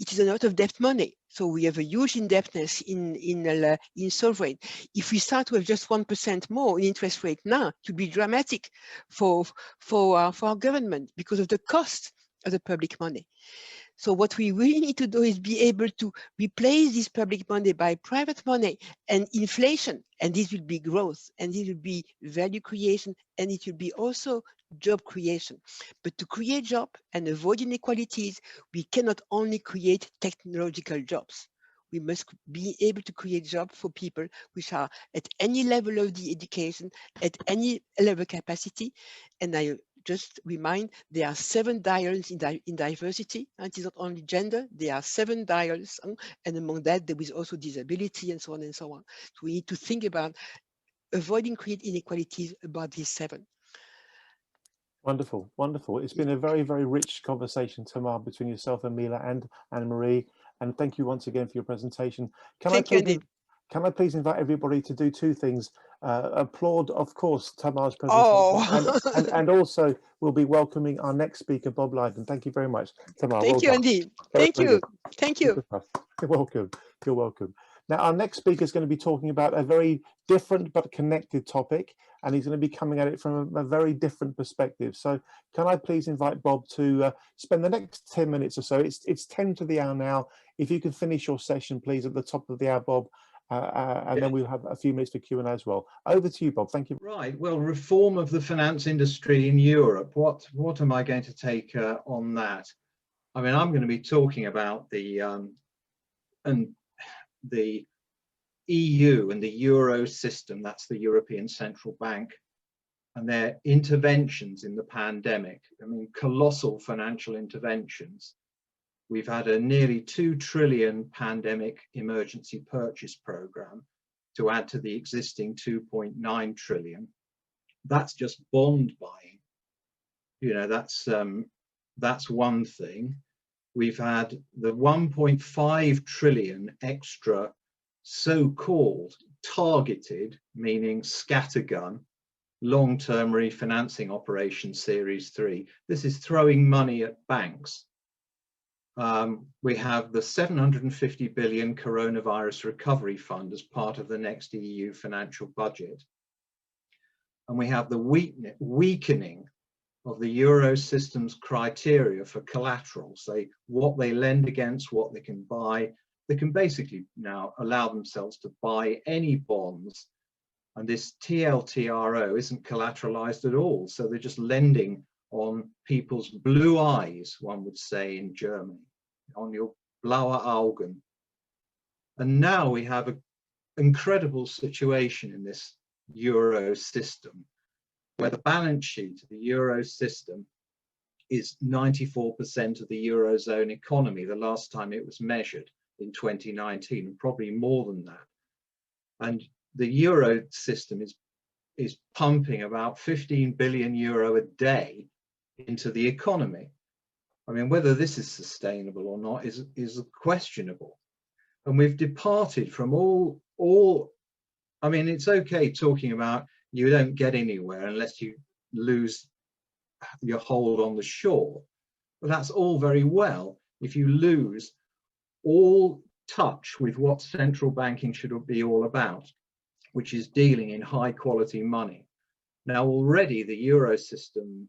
it is a lot of debt money. So we have a huge indebtedness in sovereign. If we start with just 1% more in interest rate now, it would be dramatic for our government because of the cost of the public money. So what we really need to do is be able to replace this public money by private money and inflation. And this will be growth, and this will be value creation, and it will be also job creation. But to create job and avoid inequalities, we cannot only create technological jobs. We must be able to create jobs for people which are at any level of the education, at any level capacity. And I just remind, there are 7 dials in diversity, and it is not only gender, there are 7 dials, and among that there is also disability and so on and so on. So we need to think about avoiding create inequalities about these 7. Wonderful, wonderful. It's been a very, very rich conversation, Tamar, between yourself and Mila and Anne-Marie. And thank you once again for your presentation. Thank you, Can I please invite everybody to do 2 things? Applaud, of course, Tamar's presentation, Oh, and also we'll be welcoming our next speaker, Bob Lydon. Thank you very much, Tamar. thank Well you, done. Andy. Very, Thank very you. good. Thank you. Good stuff. You're welcome. You're welcome. Now, our next speaker is going to be talking about a very different but connected topic, and he's going to be coming at it from a very different perspective. So can I please invite Bob to spend the next 10 minutes or so? It's 10 to the hour now. If you can finish your session, please, at the top of the hour, Bob, and then we'll have a few minutes for Q&A as well. Over to you, Bob. Thank you. Right. Well, reform of the finance industry in Europe. What am I going to take on that? I mean, I'm going to be talking about the EU and the Euro system, that's the European Central Bank, and their interventions in the pandemic. I mean, colossal financial interventions. We've had a nearly 2 trillion pandemic emergency purchase program to add to the existing 2.9 trillion. That's just bond buying. You know, that's one thing. We've had the 1.5 trillion extra so-called targeted, meaning scattergun, long-term refinancing operation series 3. This is throwing money at banks. We have the 750 billion coronavirus recovery fund as part of the next EU financial budget. And we have the weakening of the Euro system's criteria for collateral, say what they lend against, what they can buy. They can basically now allow themselves to buy any bonds, and this TLTRO isn't collateralized at all. So they're just lending on people's blue eyes, one would say in Germany, on your blaue Augen. And now we have an incredible situation in this Euro system, where the balance sheet of the Euro system is 94% of the Eurozone economy, the last time it was measured in 2019, and probably more than that. And the Euro system is pumping about 15 billion euro a day into the economy. I mean, whether this is sustainable or not is questionable. And we've departed from all, I mean, it's okay talking about you don't get anywhere unless you lose your hold on the shore. But that's all very well if you lose all touch with what central banking should be all about, which is dealing in high quality money. Now already the Euro system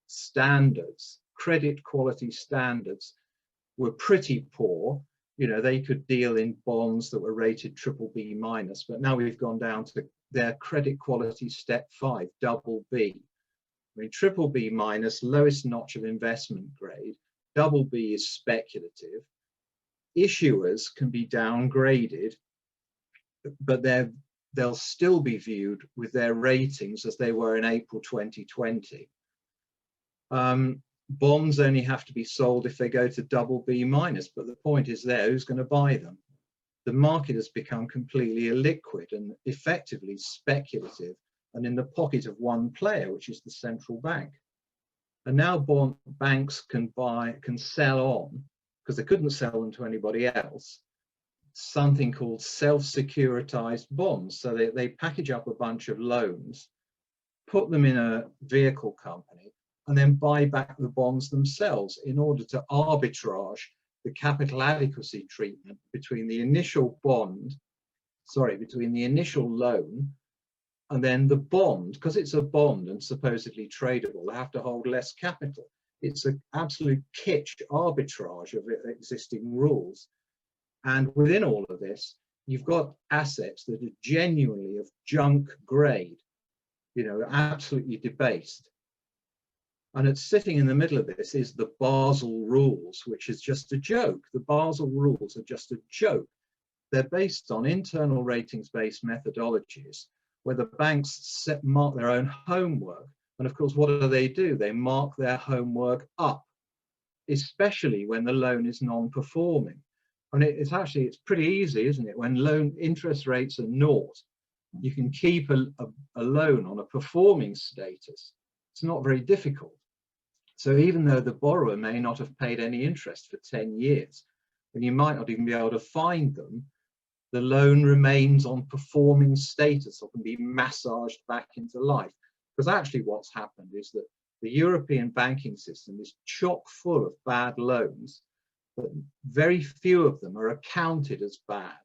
standards, credit quality standards, were pretty poor. You know, they could deal in bonds that were rated BBB-, but now we've gone down to their credit quality step 5, BB. I mean, BBB-, lowest notch of investment grade. BB is speculative. Issuers can be downgraded, but they'll still be viewed with their ratings as they were in April 2020. Bonds only have to be sold if they go to BB-, but the point is there, who's going to buy them? The market has become completely illiquid and effectively speculative and in the pocket of one player, which is the central bank. And now banks can sell on, because they couldn't sell them to anybody else, something called self-securitized bonds. So they package up a bunch of loans, put them in a vehicle company, and then buy back the bonds themselves in order to arbitrage the capital adequacy treatment between the initial between the initial loan and then the bond, because it's a bond and supposedly tradable, they have to hold less capital. It's an absolute kitsch arbitrage of existing rules. And within all of this, you've got assets that are genuinely of junk grade, you know, absolutely debased. And it's sitting in the middle of this is the Basel rules, which is just a joke. The Basel rules are just a joke. They're based on internal ratings-based methodologies where the banks mark their own homework. And of course, what do? They mark their homework up, especially when the loan is non-performing. And it's pretty easy, isn't it? When loan interest rates are naught, you can keep a loan on a performing status. It's not very difficult. So even though the borrower may not have paid any interest for 10 years, and you might not even be able to find them, the loan remains on performing status or can be massaged back into life. Because actually what's happened is that the European banking system is chock full of bad loans, but very few of them are accounted as bad.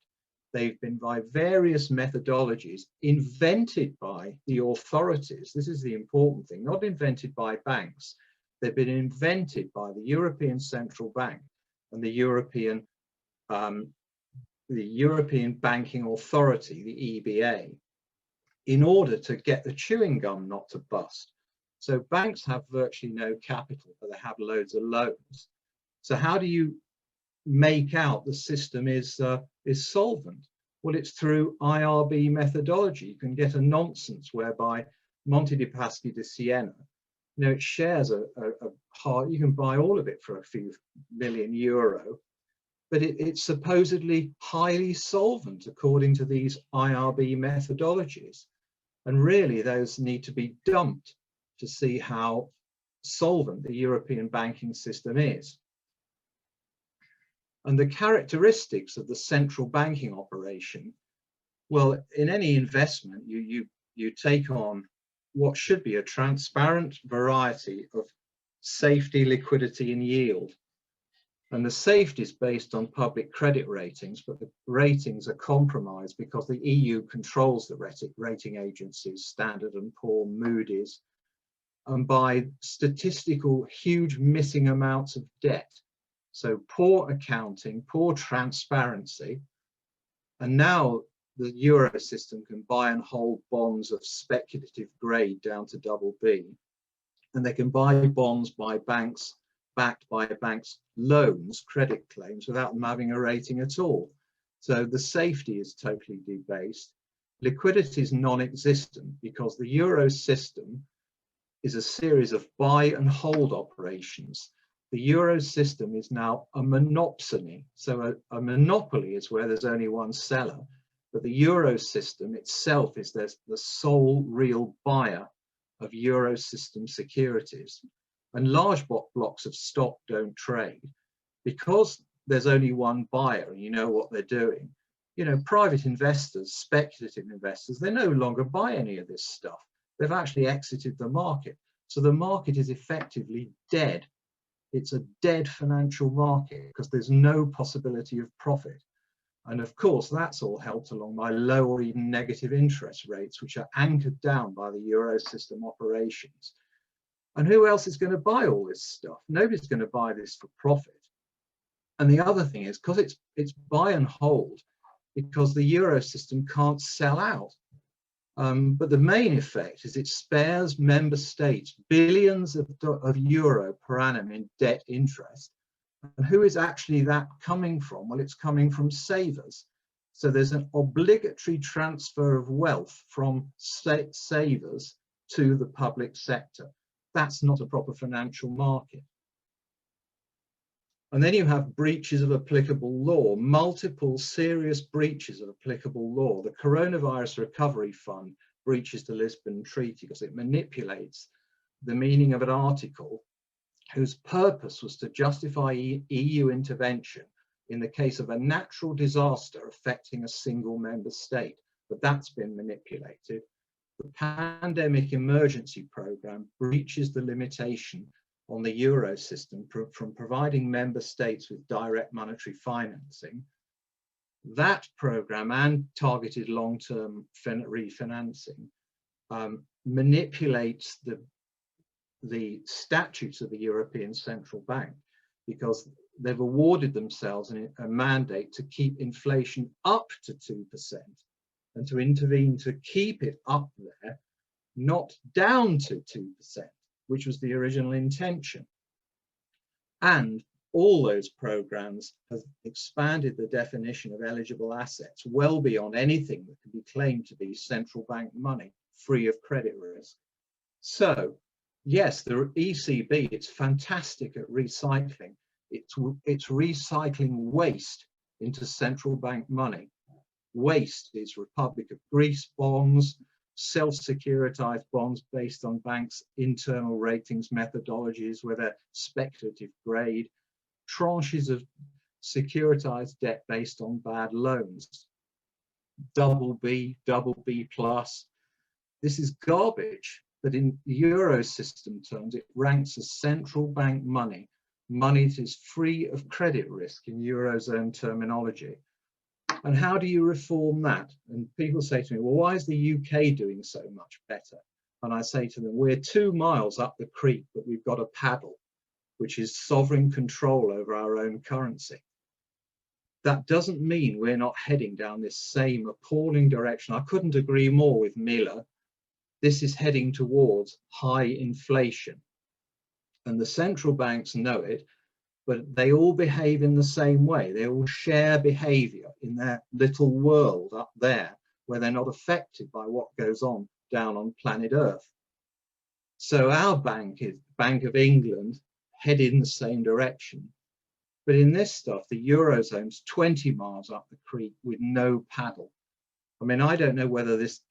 They've been, by various methodologies, invented by the authorities. This is the important thing, not invented by banks. They've been invented by the European Central Bank and the European Banking Authority, the EBA, in order to get the chewing gum not to bust. So banks have virtually no capital, but they have loads of loans. So how do you make out the system is solvent? Well, it's through IRB methodology. You can get a nonsense whereby Monte dei Paschi di Siena, you know, it shares you can buy all of it for a few million euro, but it's supposedly highly solvent according to these IRB methodologies. And really those need to be dumped to see how solvent the European banking system is. And the characteristics of the central banking operation, well, in any investment, you take on what should be a transparent variety of safety, liquidity, and yield. And the safety is based on public credit ratings, but the ratings are compromised because the EU controls the rating agencies, Standard & Poor's, Moody's, and by statistical huge missing amounts of debt. So poor accounting, poor transparency, and now the Euro system can buy and hold bonds of speculative grade down to BB, and they can buy bonds by banks, backed by banks' loans, credit claims, without them having a rating at all. So the safety is totally debased. Liquidity is non-existent because the Euro system is a series of buy and hold operations. The Euro system is now a monopsony. So a monopoly is where there's only one seller, but the Euro system itself is the sole real buyer of Euro system securities. And large blocks of stock don't trade because there's only one buyer and you know what they're doing. You know, private investors, speculative investors, they no longer buy any of this stuff. They've actually exited the market. So the market is effectively dead. It's a dead financial market because there's no possibility of profit. And of course, that's all helped along by low or even negative interest rates, which are anchored down by the Euro system operations. And who else is going to buy all this stuff? Nobody's going to buy this for profit. And the other thing is, because it's buy and hold, because the Euro system can't sell out. But the main effect is it spares member states billions of euro per annum in debt interest. And who is actually that coming from? Well, it's coming from savers. So there's an obligatory transfer of wealth from state savers to the public sector. That's not a proper financial market. And then you have breaches of applicable law, multiple serious breaches of applicable law. The Coronavirus Recovery Fund breaches the Lisbon Treaty because it manipulates the meaning of an article whose purpose was to justify EU intervention in the case of a natural disaster affecting a single member state. But that's been manipulated. The Pandemic Emergency Programme breaches the limitation on the Euro system from providing member states with direct monetary financing. That programme and targeted long-term refinancing manipulates the statutes of the European Central Bank, because they've awarded themselves a mandate to keep inflation up to 2% and to intervene to keep it up there, not down to 2%, which was the original intention. And all those programs have expanded the definition of eligible assets well beyond anything that can be claimed to be central bank money, free of credit risk. So yes, the ECB, it's fantastic at recycling. It's recycling waste into central bank money. Waste is Republic of Greece bonds, self-securitized bonds based on banks' internal ratings methodologies, where they're speculative grade, tranches of securitized debt based on bad loans, double B plus. This is garbage, but in Euro system terms, it ranks as central bank money, money that is free of credit risk in Eurozone terminology. And how do you reform that? And people say to me, well, why is the UK doing so much better? And I say to them, we're 2 miles up the creek, but we've got a paddle, which is sovereign control over our own currency. That doesn't mean we're not heading down this same appalling direction. I couldn't agree more with Mila. This is heading towards high inflation. And the central banks know it, but they all behave in the same way. They all share behavior in their little world up there, where they're not affected by what goes on down on planet Earth. So our bank is Bank of England, headed in the same direction. But in this stuff, the Eurozone's 20 miles up the creek with no paddle. I mean, I don't know whether this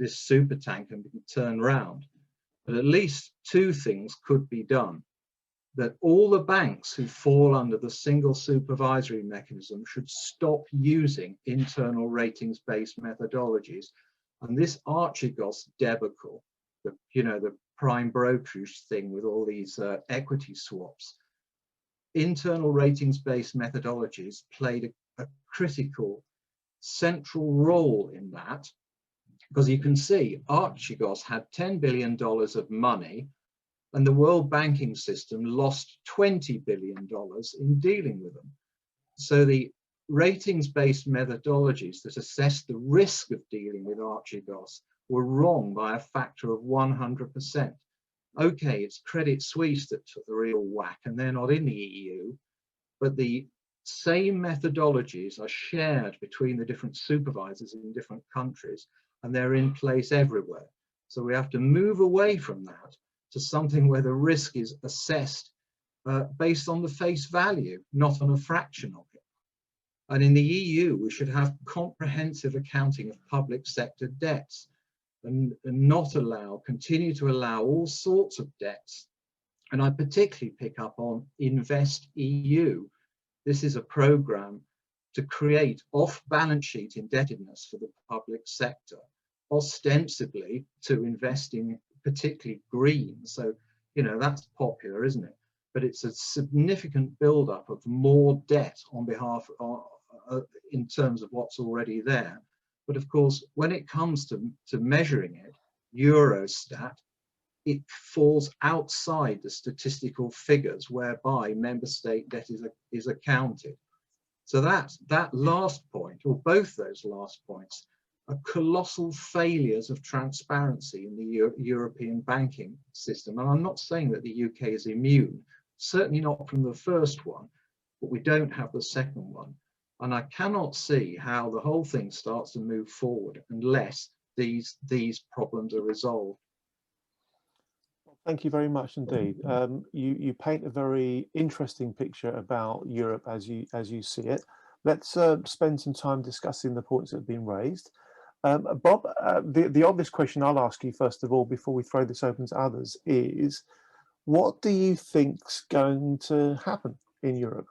super tank can be turned round, but at least 2 things could be done. That all the banks who fall under the single supervisory mechanism should stop using internal ratings-based methodologies. And this Archegos debacle, the prime brokerage thing with all these equity swaps, internal ratings-based methodologies played a critical central role in that, because you can see Archegos had $10 billion of money, and the world banking system lost $20 billion in dealing with them. So the ratings-based methodologies that assess the risk of dealing with Archegos were wrong by a factor of 100%. Okay, it's Credit Suisse that took the real whack, and they're not in the EU, but the same methodologies are shared between the different supervisors in different countries, and they're in place everywhere. So we have to move away from that to something where the risk is assessed based on the face value, not on a fraction of it. And in the EU, we should have comprehensive accounting of public sector debts and not continue to allow all sorts of debts. And I particularly pick up on Invest EU. This is a program to create off-balance sheet indebtedness for the public sector, ostensibly to invest in particularly green. So, that's popular, isn't it? But it's a significant buildup of more debt on behalf in terms of what's already there. But of course, when it comes to measuring it, Eurostat, it falls outside the statistical figures whereby member state debt is accounted. So that last point, or both those last points, are colossal failures of transparency in the European banking system. And I'm not saying that the UK is immune, certainly not from the first one, but we don't have the second one. And I cannot see how the whole thing starts to move forward unless these problems are resolved. Thank you very much indeed. You paint a very interesting picture about Europe as you see it. Let's spend some time discussing the points that have been raised. Bob, the obvious question I'll ask you first of all, before we throw this open to others, is what do you think's going to happen in Europe?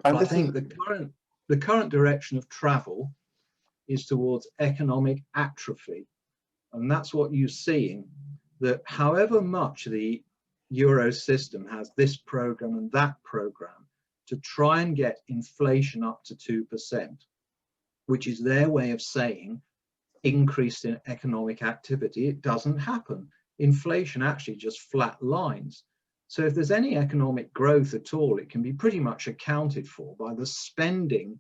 And I think the current direction of travel is towards economic atrophy, and that's what you're seeing. That however much the Euro system has this program and that program to try and get inflation up to 2%, which is their way of saying increase in economic activity, it doesn't happen. inflation actually just flat lines. So if there's any economic growth at all, it can be pretty much accounted for by the spending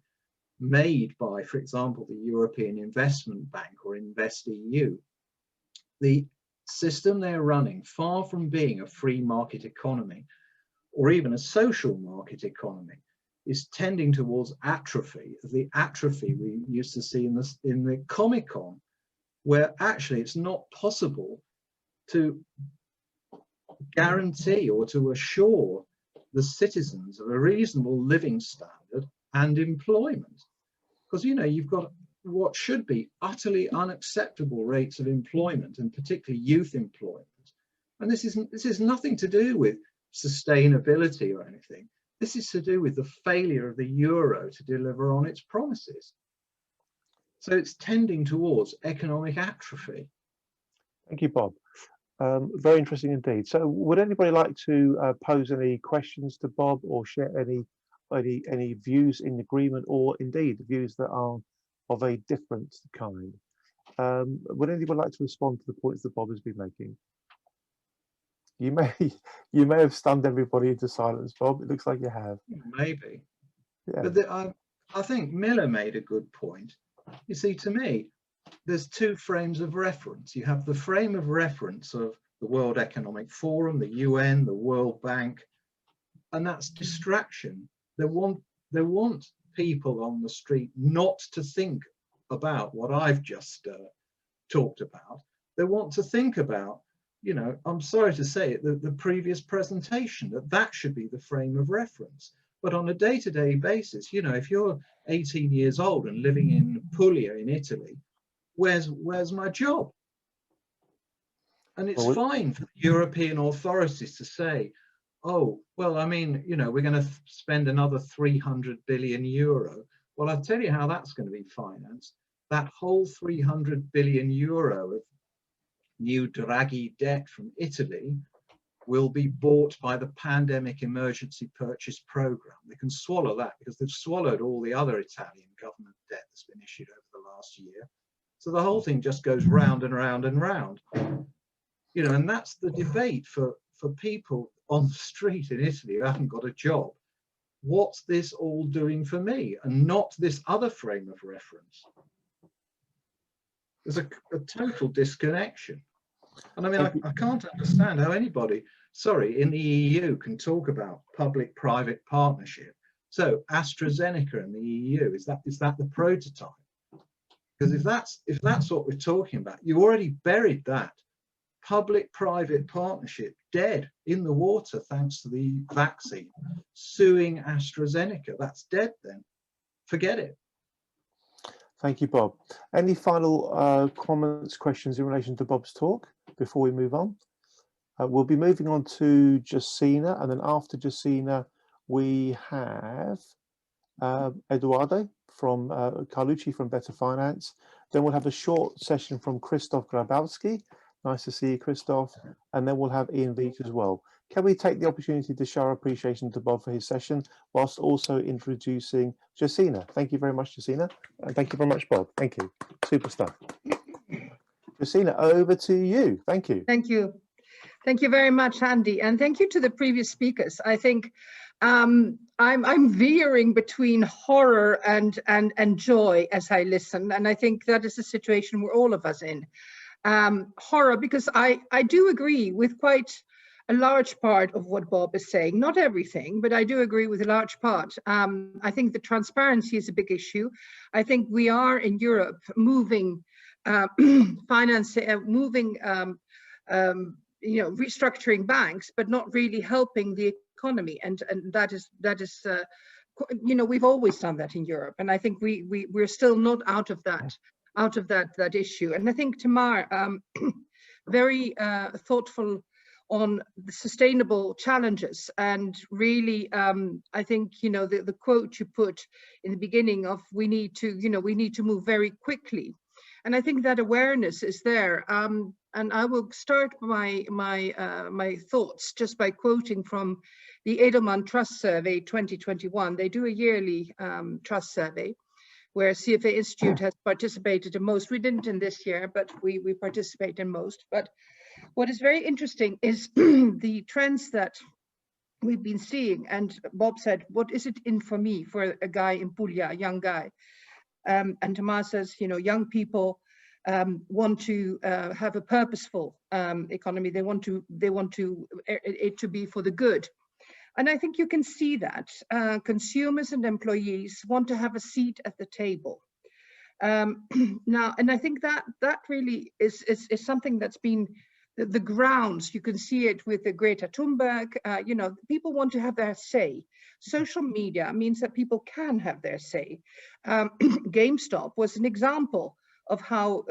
made by, for example, the European Investment Bank or InvestEU. The system they're running, far from being a free market economy or even a social market economy, is tending towards atrophy, the atrophy we used to see in the Comic-Con, where actually it's not possible to guarantee or to assure the citizens of a reasonable living standard and employment. Because, you know, you've got what should be utterly unacceptable rates of employment, and particularly youth employment. And this is nothing to do with sustainability or anything. This is to do with the failure of the euro to deliver on its promises. So it's tending towards economic atrophy. Thank you, Bob. Very interesting indeed. So would anybody like to pose any questions to Bob or share any views in agreement, or indeed views that are of a different kind? Would anybody like to respond to the points that Bob has been making? You may have stunned everybody into silence, Bob. It looks like you have. Maybe. Yeah. But I think Miller made a good point. You see, to me, there's two frames of reference. You have the frame of reference of the World Economic Forum, the UN, the World Bank, and that's distraction. They want people on the street not to think about what I've just talked about. They want to think about, you know, I'm sorry to say it, the previous presentation, that should be the frame of reference. But on a day-to-day basis, you know, if you're 18 years old and living in Puglia in Italy, where's my job? And it's fine for the European authorities to say, oh, well, I mean, you know, we're going to spend another 300 billion euro. Well, I'll tell you how that's going to be financed. That whole 300 billion euro of new Draghi debt from Italy will be bought by the Pandemic Emergency Purchase Programme. They can swallow that because they've swallowed all the other Italian government debt that's been issued over the last year. So the whole thing just goes round and round and round. You know, and that's the debate for people on the street in Italy who haven't got a job. What's this all doing for me, and not this other frame of reference? There's a total disconnection. And I mean, I can't understand how anybody, in the EU can talk about public-private partnership. So AstraZeneca and the EU, is that the prototype? Because if that's what we're talking about, you already buried that public-private partnership dead in the water thanks to the vaccine. Suing AstraZeneca, that's dead then. Forget it. Thank you, Bob. Any final comments, questions in relation to Bob's talk before we move on? We'll be moving on to Jacina, and then after Jacina, we have Eduardo from Carlucci from Better Finance. Then we'll have a short session from Krzysztof Grabowski. Nice to see you, Krzysztof. And then we'll have Ian Beach as well. Can we take the opportunity to show our appreciation to Bob for his session, whilst also introducing Jacina? Thank you very much, Jacina. And thank you very much, Bob. Thank you. Super stuff. Jacina, over to you. Thank you. Thank you. Thank you very much, Andy. And thank you to the previous speakers. I think I'm veering between horror and joy as I listen. And I think that is the situation we're all of us in. Horror, because I do agree with quite a large part of what Bob is saying. Not everything, but I do agree with a large part. I think the transparency is a big issue. I think we are in Europe moving restructuring banks, but not really helping the economy, and that is we've always done that in Europe, and I think we're still not out of that issue. And I think Tamar very thoughtful on the sustainable challenges, and really I think the quote you put in the beginning of we need to move very quickly, and I think that awareness is there. And I will start my thoughts just by quoting from the Edelman Trust Survey 2021. They do a yearly trust survey, where CFA Institute has participated in most. We didn't in this year, but we participate in most. But what is very interesting is the trends that we've been seeing. And Bob said, what is it in for me, for a guy in Puglia, a young guy? And Tamar says, you know, young people want to have a purposeful economy. They want it to be for the good. And I think you can see that consumers and employees want to have a seat at the table. Now, and I think that really is something that's been the grounds. You can see it with the Greta Thunberg. You know, people want to have their say. Social media means that people can have their say. GameStop was an example of how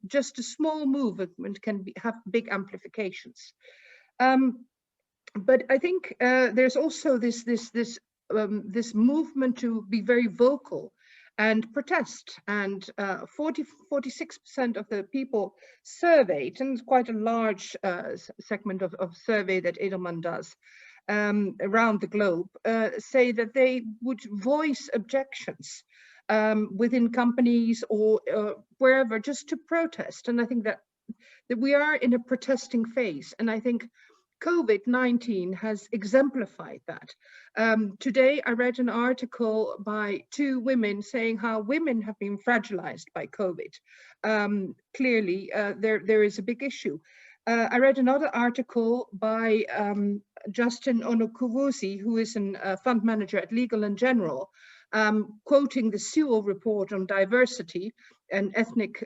just a small movement can have big amplifications. But I think there's also this movement to be very vocal and protest. And 46% of the people surveyed, and it's quite a large segment of survey that Edelman does around the globe, say that they would voice objections within companies or wherever, just to protest. And I think that we are in a protesting phase. And I think COVID-19 has exemplified that. Today, I read an article by 2 women saying how women have been fragilized by COVID. Clearly, there is a big issue. I read another article by Justin Onokuvusi, who is a fund manager at Legal & General, quoting the Sewell report on diversity and ethnic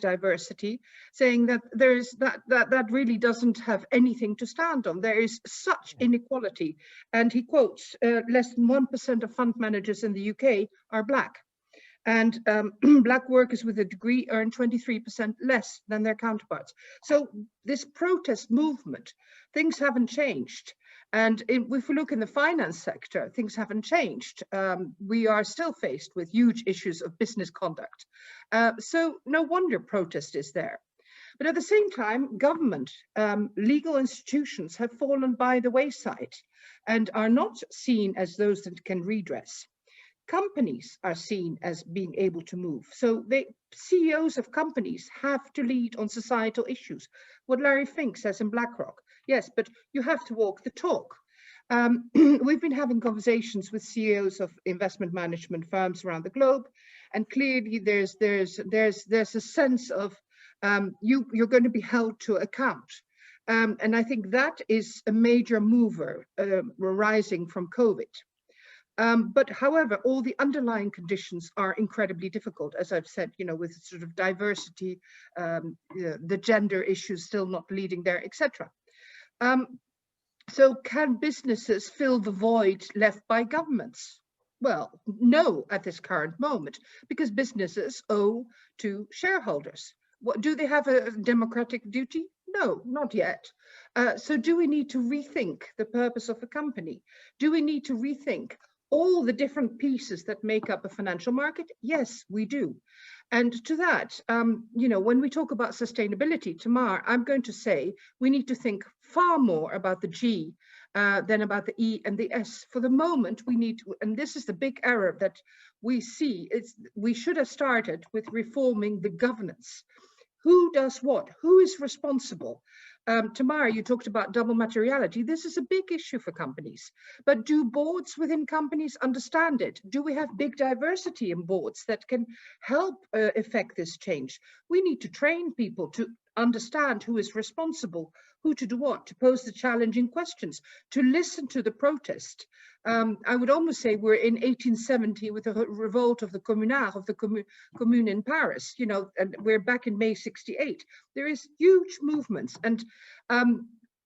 diversity, saying that that really doesn't have anything to stand on. There is such inequality, and he quotes less than 1% of fund managers in the UK are Black, and Black workers with a degree earn 23% less than their counterparts. So this protest movement, things haven't changed. And if we look in the finance sector, things haven't changed. We are still faced with huge issues of business conduct. So no wonder protest is there. But at the same time, government, legal institutions have fallen by the wayside and are not seen as those that can redress. Companies are seen as being able to move. So CEOs of companies have to lead on societal issues. What Larry Fink says in BlackRock, yes, but you have to walk the talk. We've been having conversations with CEOs of investment management firms around the globe, and clearly there's a sense of you're going to be held to account. And I think that is a major mover arising from COVID. But however, all the underlying conditions are incredibly difficult, as I've said, you know, with sort of diversity, the gender issues still not leading there, etc. So can businesses fill the void left by governments? Well, no, at this current moment, because businesses owe to shareholders. What, do they have a democratic duty? No, not yet. So do we need to rethink the purpose of a company? Do we need to rethink all the different pieces that make up a financial market? Yes, we do. And to that, you know, when we talk about sustainability, Tamar, I'm going to say we need to think far more about the G than about the E and the S. For the moment, we need to, and this is the big error that we see, we should have started with reforming the governance. Who does what? Who is responsible? Tamara, you talked about double materiality. This is a big issue for companies, but do boards within companies understand it? Do we have big diversity in boards that can help effect this change? We need to train people to understand who is responsible, who to do what, to pose the challenging questions, to listen to the protest. I would almost say we're in 1870 with the revolt of the Communards, of the Commune in Paris, you know, and we're back in May 68. There is huge movements, and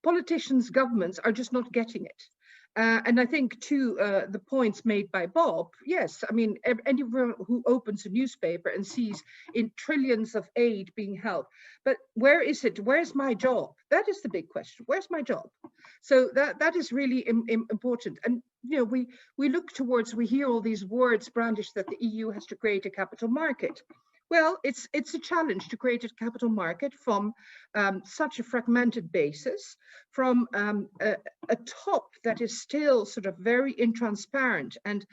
politicians, governments are just not getting it. And I think to the points made by Bob, yes, I mean, anyone who opens a newspaper and sees in trillions of aid being held, but where is it? Where's my job? That is the big question. Where's my job? So that is really important. And, you know, we look towards, we hear all these words brandished that the EU has to create a capital market. Well, it's a challenge to create a capital market from such a fragmented basis, from a top that is still sort of very intransparent, and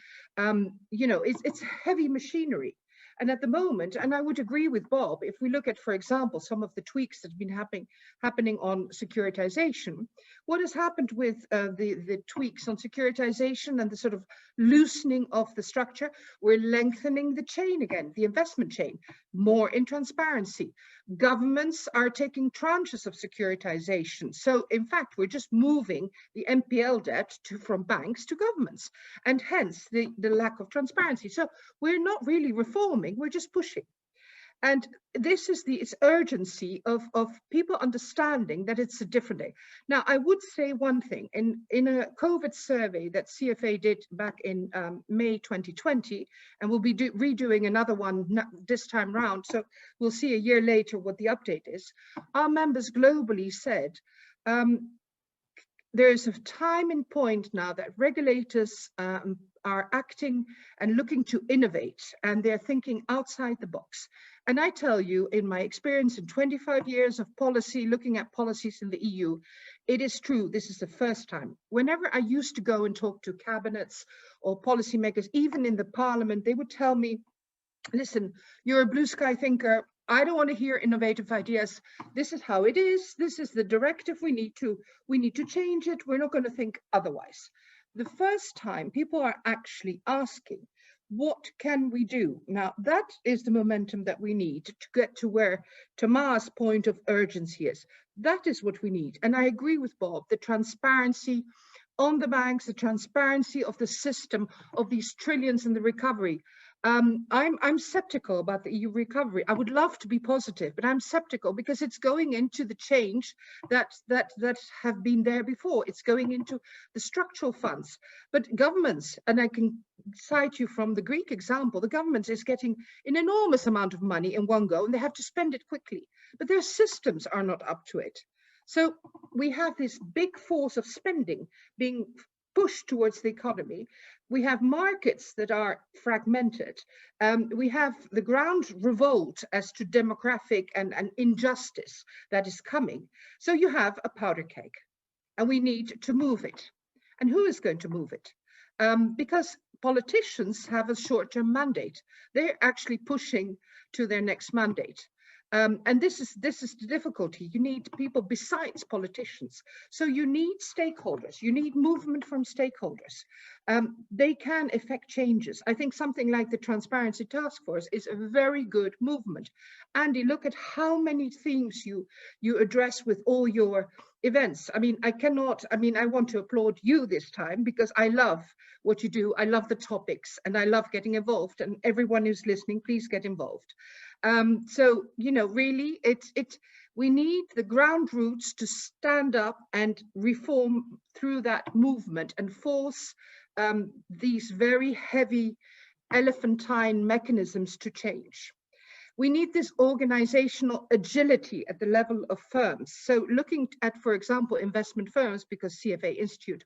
you know, it's heavy machinery. And at the moment, and I would agree with Bob, if we look at, for example, some of the tweaks that have been happening on securitization, what has happened with the tweaks on securitization and the sort of loosening of the structure, we're lengthening the chain again, the investment chain, more in transparency. Governments are taking tranches of securitization. So in fact, we're just moving the NPL debt from banks to governments, and hence the lack of transparency. So we're not really reforming, we're just pushing. And this is its urgency of people understanding that it's a different day. Now, I would say one thing. In a COVID survey that CFA did back in May 2020, and we'll be redoing another one this time round, so we'll see a year later what the update is, our members globally said there's a time and point now that regulators are acting and looking to innovate, and they're thinking outside the box. And I tell you, in my experience in 25 years of policy, looking at policies in the EU, it is true, this is the first time. Whenever I used to go and talk to cabinets or policymakers, even in the parliament, they would tell me, listen, you're a blue sky thinker. I don't want to hear innovative ideas. This is how it is. This is the directive. We need to change it. We're not going to think otherwise. The first time people are actually asking, what can we do? Now, that is the momentum that we need to get to where Tamar's point of urgency is. That is what we need. And I agree with Bob, the transparency on the banks, the transparency of the system, of these trillions in the recovery. I'm skeptical about the EU recovery. I would love to be positive, but I'm skeptical because it's going into the change that have been there before. It's going into the structural funds. But governments, and I can cite you from the Greek example, the government is getting an enormous amount of money in one go, and they have to spend it quickly. But their systems are not up to it. So we have this big force of spending being pushed towards the economy. We have markets that are fragmented. We have the ground revolt as to demographic and injustice that is coming. So you have a powder keg, and we need to move it. And who is going to move it? Because politicians have a short-term mandate. They're actually pushing to their next mandate. And this is the difficulty. You need people besides politicians. So you need stakeholders. You need movement from stakeholders. They can effect changes. I think something like the Transparency Task Force is a very good movement. Andy, look at how many themes you address with all your events. I mean, I want to applaud you this time because I love what you do. I love the topics and I love getting involved, and everyone who's listening, please get involved. So, you know, really, we need the ground roots to stand up and reform through that movement and force these very heavy elephantine mechanisms to change. We need this organizational agility at the level of firms. So looking at, for example, investment firms, because CFA Institute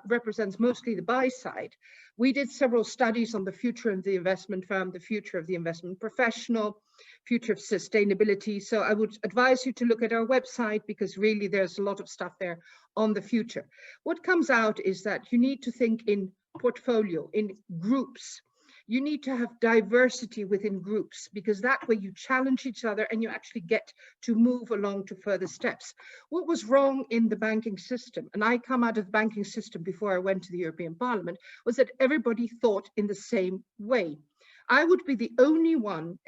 represents mostly the buy side, we did several studies on the future of the investment firm, the future of the investment professional, future of sustainability. So I would advise you to look at our website because really there's a lot of stuff there on the future. What comes out is that you need to think in portfolio, in groups. You need to have diversity within groups because that way you challenge each other and you actually get to move along to further steps. What was wrong in the banking system, and I come out of the banking system before I went to the European Parliament, was that everybody thought in the same way. I would be the only woman,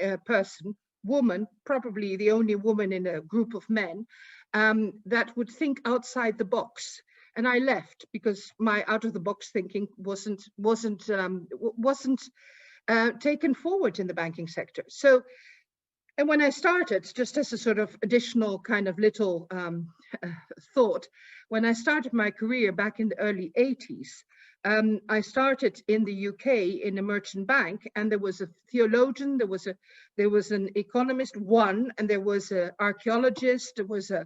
probably the only woman in a group of men that would think outside the box. And I left because my out-of-the-box thinking wasn't taken forward in the banking sector. So, and when I started, just as a sort of additional kind of little thought, when I started my career back in the early 80s, I started in the UK in a merchant bank, and there was a theologian, there was an economist, and there was an archaeologist, there was a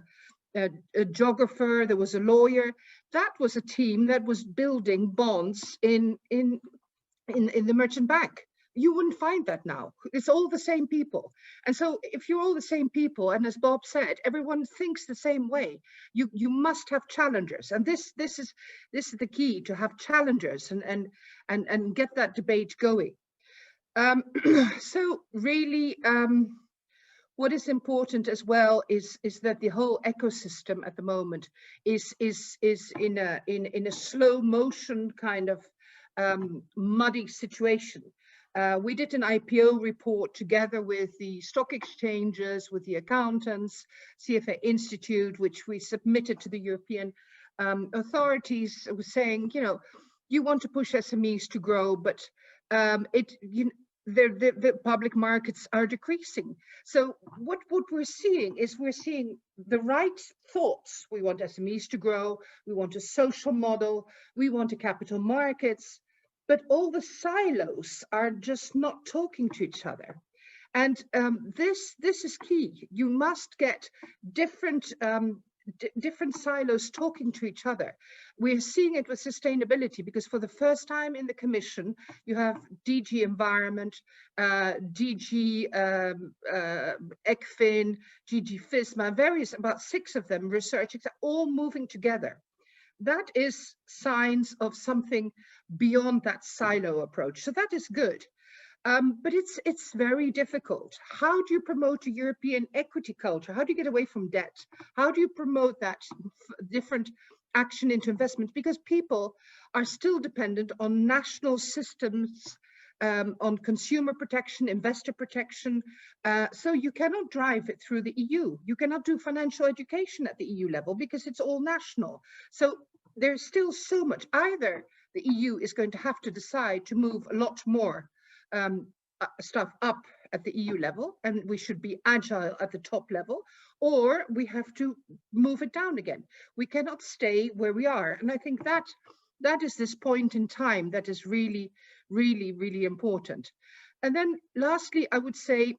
geographer, there was a lawyer. That was a team that was building bonds in the merchant bank. You wouldn't find that now. It's all the same people. And so if you're all the same people, and as Bob said, everyone thinks the same way, you must have challengers. And this is the key, to have challengers and get that debate going. So really, what is important as well is that the whole ecosystem at the moment is in a slow motion kind of muddy situation. We did an IPO report together with the stock exchanges, with the accountants, CFA Institute, which we submitted to the European authorities, was saying, you know, you want to push SMEs to grow, but the public markets are decreasing. So what we're seeing is the right thoughts. We want SMEs to grow, we want a social model, we want a capital markets, but all the silos are just not talking to each other. And this is key. You must get different silos talking to each other. We're seeing it with sustainability, because for the first time in the Commission, you have DG Environment, DG ECFIN, DG FISMA, about 6 of them, research, all moving together. That is signs of something beyond that silo approach. So that is good. But it's very difficult. How do you promote a European equity culture? How do you get away from debt? How do you promote that different action into investment? Because people are still dependent on national systems, on consumer protection, investor protection. So you cannot drive it through the EU. You cannot do financial education at the EU level because it's all national. So there's still so much. Either the EU is going to have to decide to move a lot more stuff up at the EU level, and we should be agile at the top level, or we have to move it down again. We cannot stay where we are. And I think that is this point in time that is really, really, really important. And then lastly, I would say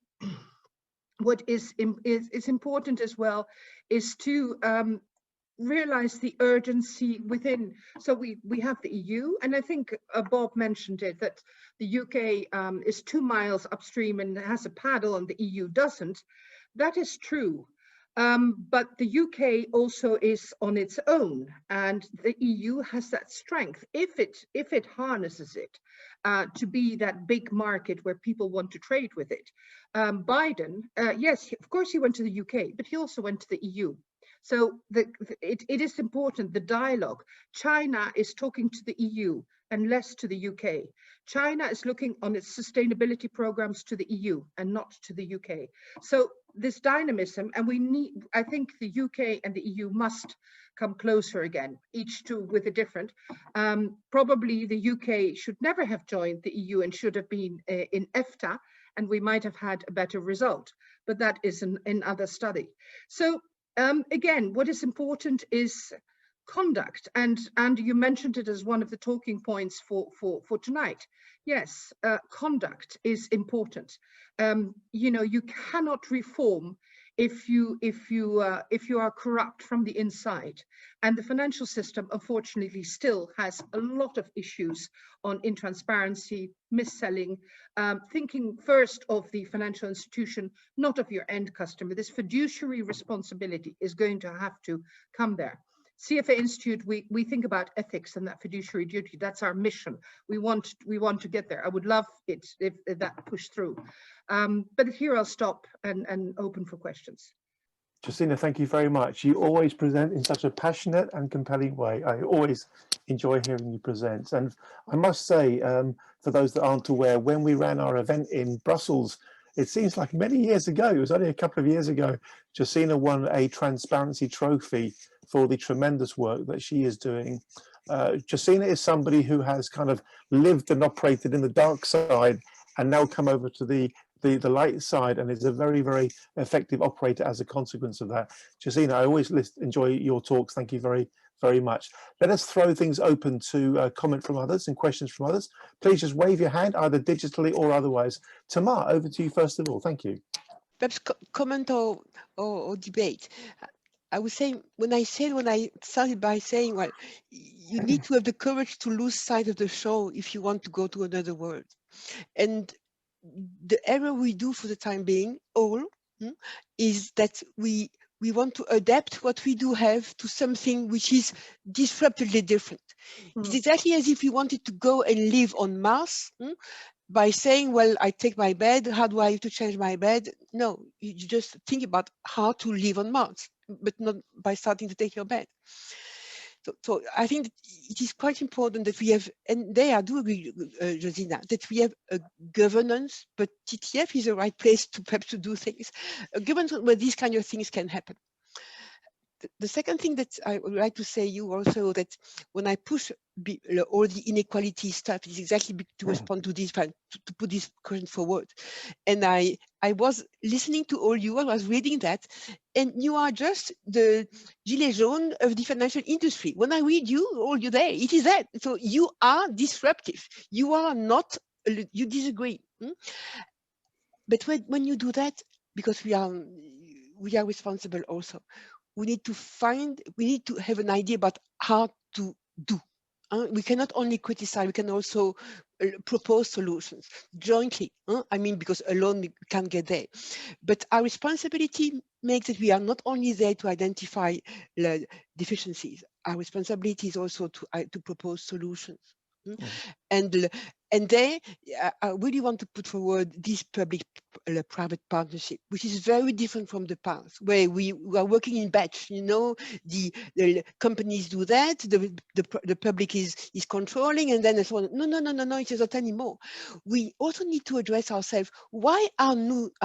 what is important as well is to realize the urgency within. So we have the EU, and I think Bob mentioned it, that the UK is 2 miles upstream and has a paddle and the EU doesn't. That is true. But the UK also is on its own, and the EU has that strength if it harnesses it to be that big market where people want to trade with it. Biden, yes, of course he went to the UK, but he also went to the EU. So it is important, the dialogue. China is talking to the EU and less to the UK. China is looking on its sustainability programs to the EU and not to the UK. So this dynamism, and I think the UK and the EU must come closer again, each two with a different. Probably the UK should never have joined the EU and should have been in EFTA, and we might have had a better result, but that is another study. So again, what is important is conduct, and you mentioned it as one of the talking points for tonight. Yes, conduct is important. You know, you cannot reform if you are corrupt from the inside, and the financial system unfortunately still has a lot of issues on intransparency, mis-selling, thinking first of the financial institution, not of your end customer. This fiduciary responsibility is going to have to come there. CFA Institute, we think about ethics and that fiduciary duty. That's our mission. We want to get there. I would love it if that pushed through. But here I'll stop and open for questions. Justina, thank you very much. You always present in such a passionate and compelling way. I always enjoy hearing you present. And I must say, for those that aren't aware, when we ran our event in Brussels, it seems like many years ago, it was only a couple of years ago, Justina won a transparency trophy for the tremendous work that she is doing. Justina is somebody who has kind of lived and operated in the dark side and now come over to the light side, and is a very, very effective operator as a consequence of that. Justina, I always enjoy your talks. Thank you very, very much. Let us throw things open to comment from others and questions from others. Please just wave your hand, either digitally or otherwise. Tamar, over to you first of all. Thank you. Perhaps comment or debate. I was saying, when I started by saying, well, you need to have the courage to lose sight of the shore if you want to go to another world. And the error we do for the time being, is that we want to adapt what we do have to something which is disruptively different. It's exactly as if we wanted to go and live on Mars, by saying, well, I take my bed, how do I have to change my bed? No, you just think about how to live on Mars, but not by starting to take your bed. So I think that it is quite important that we have, and there I do agree, Josina, that we have a governance, but TTF is the right place to perhaps to do things, a governance where these kind of things can happen. The second thing that I would like to say you also, that when I push all the inequality stuff, is exactly to respond to this, to put this question forward. And I was listening to all you, I was reading that, and you are just the gilet jaune of the financial industry. When I read you, all you there, it is that. So you are disruptive. You are not, you disagree. But when you do that, because we are responsible also, we need to have an idea about how to do. We cannot only criticize, we can also propose solutions jointly. I mean, because alone we can't get there. But our responsibility makes it we are not only there to identify the deficiencies, our responsibility is also to propose solutions. And there, I really want to put forward this public-private partnership, which is very different from the past, where we are working in batch. You know, the companies do that, the public is controlling, and then it's one. No, it is not anymore. We also need to address ourselves. Why are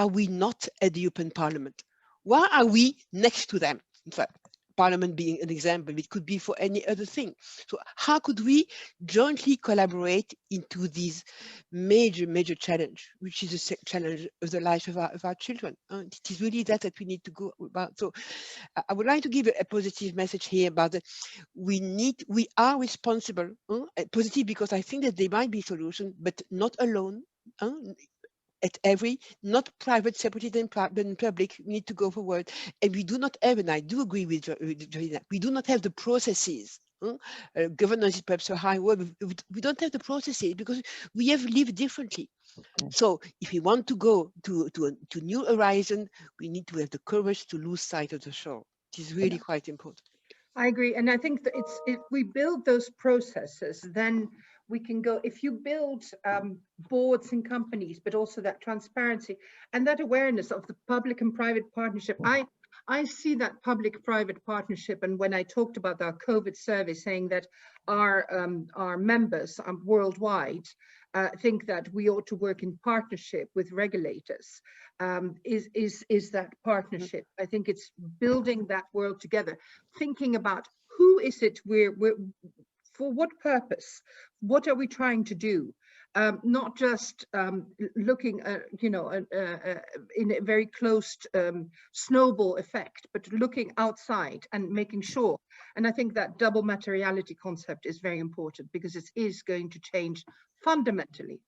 we not at the European Parliament? Why are we next to them? In fact, Parliament being an example, it could be for any other thing. So how could we jointly collaborate into this major challenge, which is a challenge of the life of our children? It is really that we need to go about. So I would like to give a positive message here about that. We are responsible, positive, because I think that there might be solutions, but not alone. At every, not private, separated and public, we need to go forward. And we do not have, and I do agree with Joanna, we do not have the processes. Governance is perhaps a high word. We don't have the processes because we have lived differently. So if we want to go to new horizon, we need to have the courage to lose sight of the shore. It is really quite important. I agree. And I think that if we build those processes, then we can go, if you build boards and companies, but also that transparency and that awareness of the public and private partnership. I see that public-private partnership, and when I talked about our COVID survey saying that our members worldwide think that we ought to work in partnership with regulators, is that partnership. I think it's building that world together, thinking about who is it we're for what purpose, what are we trying to do? Not just looking at, in a very closed snowball effect, but looking outside and making sure. And I think that double materiality concept is very important because it is going to change fundamentally.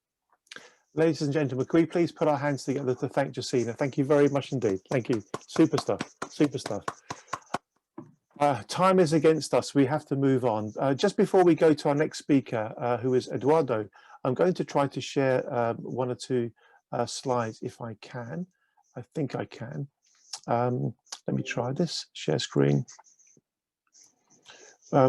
Ladies and gentlemen, can we please put our hands together to thank Josina? Thank you very much indeed. Thank you. Super stuff. Super stuff. Time is against us. We have to move on. Just before we go to our next speaker, who is Eduardo, I'm going to try to share one or two slides if I can. I think I can. Let me try this. Share screen.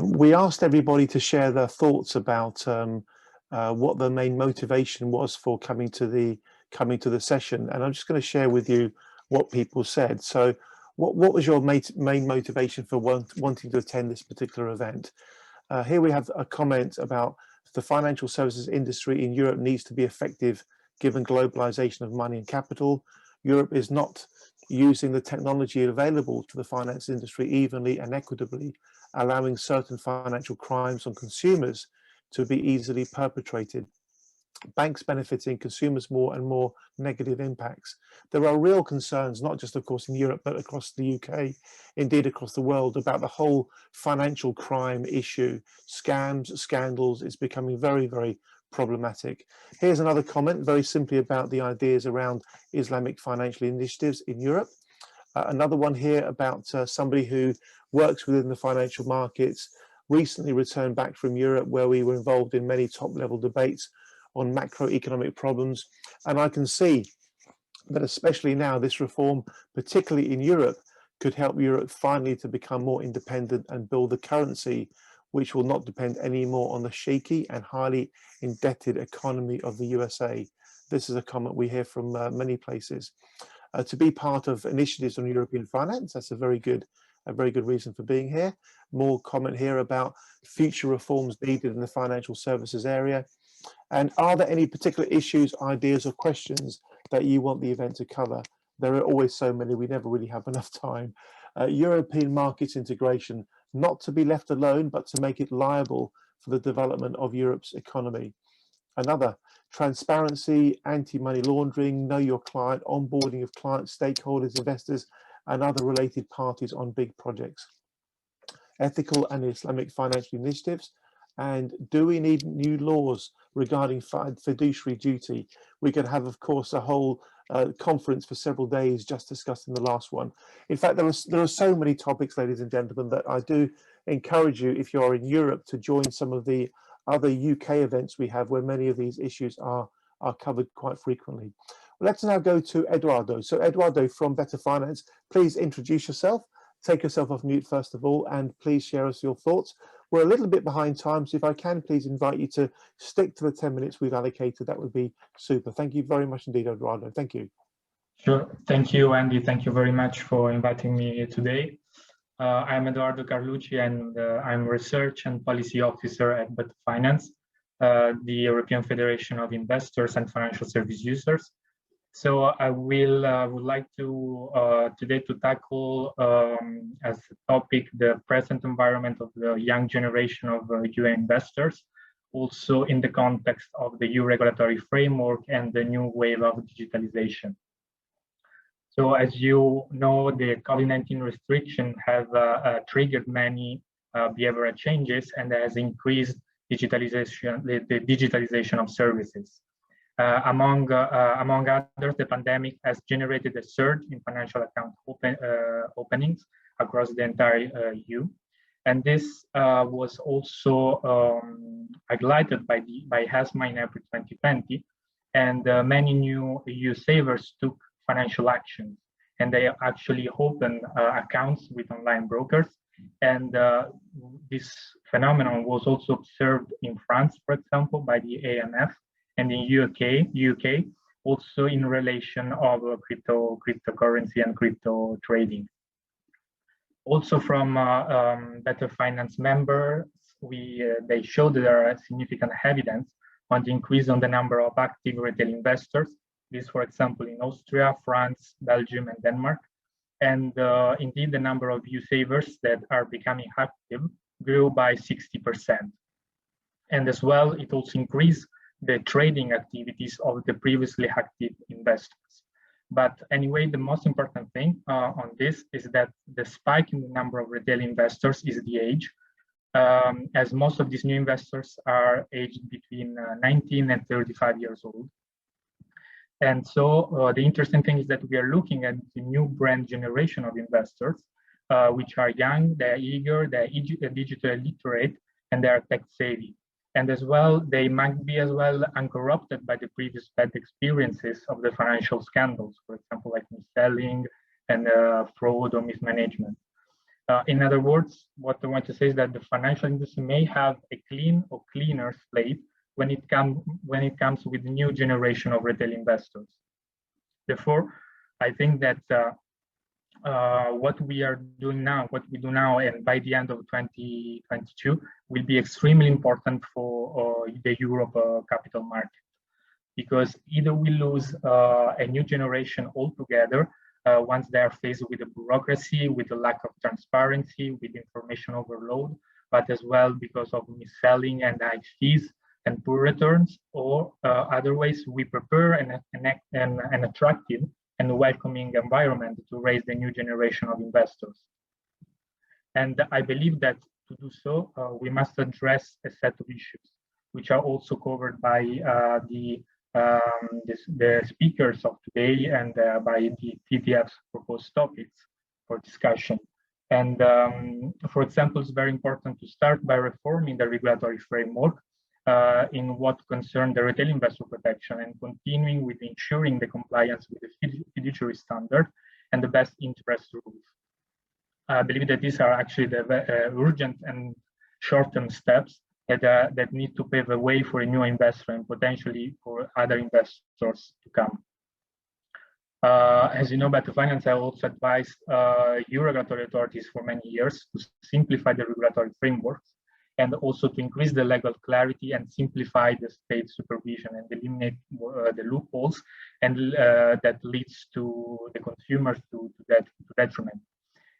We asked everybody to share their thoughts about what the main motivation was for coming to the session, and I'm just going to share with you what people said. So what was your main motivation for wanting to attend this particular event? Here we have a comment about the financial services industry in Europe needs to be effective given globalization of money and capital. Europe is not using the technology available to the finance industry evenly and equitably, allowing certain financial crimes on consumers to be easily perpetrated. Banks benefiting, consumers more and more negative impacts. There are real concerns, not just of course in Europe, but across the UK, indeed across the world, about the whole financial crime issue. Scams, scandals, it's becoming very, very problematic. Here's another comment very simply about the ideas around Islamic financial initiatives in Europe. Another one here about somebody who works within the financial markets, recently returned back from Europe, where we were involved in many top-level debates on macroeconomic problems. And I can see that especially now, this reform, particularly in Europe, could help Europe finally to become more independent and build a currency which will not depend anymore on the shaky and highly indebted economy of the USA. This is a comment we hear from many places. To be part of initiatives on European finance, that's a very good reason for being here. More comment here about future reforms needed in the financial services area. And are there any particular issues, ideas, or questions that you want the event to cover? There are always so many, we never really have enough time. European markets integration, not to be left alone, but to make it liable for the development of Europe's economy. Another, transparency, anti-money laundering, know your client, onboarding of clients, stakeholders, investors, and other related parties on big projects. Ethical and Islamic financial initiatives. And do we need new laws regarding fiduciary duty? We could have, of course, a whole conference for several days just discussing the last one. In fact, there are so many topics, ladies and gentlemen, that I do encourage you, if you're in Europe, to join some of the other UK events we have where many of these issues are covered quite frequently. Well, let's now go to Eduardo. So Eduardo from Better Finance, please introduce yourself. Take yourself off mute first of all, and please share us your thoughts. We're a little bit behind time, so if I can, please invite you to stick to the 10 minutes we've allocated. That would be super. Thank you very much indeed, Eduardo. Thank you. Sure. Thank you, Andy. Thank you very much for inviting me today. I'm Eduardo Carlucci, and I'm Research and Policy Officer at Better Finance, the European Federation of Investors and Financial Service Users. So I would like to today to tackle as a topic the present environment of the young generation of EU investors, also in the context of the EU regulatory framework and the new wave of digitalization. So as you know, the COVID-19 restriction have triggered many behavioral changes and has increased digitalization, the digitalization of services. Among others, the pandemic has generated a surge in financial account openings across the entire EU, and this was also highlighted by ESMA in April 2020. And many new EU savers took financial actions, and they actually opened accounts with online brokers. And this phenomenon was also observed in France, for example, by the AMF. And in UK, also in relation of cryptocurrency and crypto trading. Also from Better Finance members, they showed that there are significant evidence on the increase on the number of active retail investors. This, for example, in Austria, France, Belgium, and Denmark. And indeed, the number of EU savers that are becoming active grew by 60%. And as well, it also increased the trading activities of the previously active investors. But anyway, the most important thing on this is that the spike in the number of retail investors is the age, as most of these new investors are aged between 19 and 35 years old. And so the interesting thing is that we are looking at the new brand generation of investors, which are young, they're eager, they're digitally literate, and they are tech savvy. And as well, they might be as well uncorrupted by the previous bad experiences of the financial scandals, for example, like mis-selling and fraud or mismanagement. In other words, what I want to say is that the financial industry may have a clean or cleaner slate when it comes with the new generation of retail investors. Therefore, I think that what we do now, and by the end of 2022, will be extremely important for the Europe capital market, because either we lose a new generation altogether once they are faced with the bureaucracy, with the lack of transparency, with information overload, but as well because of mis-selling and high fees and poor returns, or otherwise we prepare an attractive and welcoming environment to raise the new generation of investors. And I believe that to do so, we must address a set of issues, which are also covered by the the speakers of today and by the TTF's proposed topics for discussion. And for example, it's very important to start by reforming the regulatory framework in what concerns the retail investor protection, and continuing with ensuring the compliance with the fiduciary standard and the best interest rules. I believe that these are actually the urgent and short-term steps that need to pave a way for a new investor and potentially for other investors to come. As you know, Better Finance, I also advised EU regulatory authorities for many years to simplify the regulatory frameworks and also to increase the legal clarity and simplify the state supervision and eliminate the loopholes and that leads to the consumers to detriment.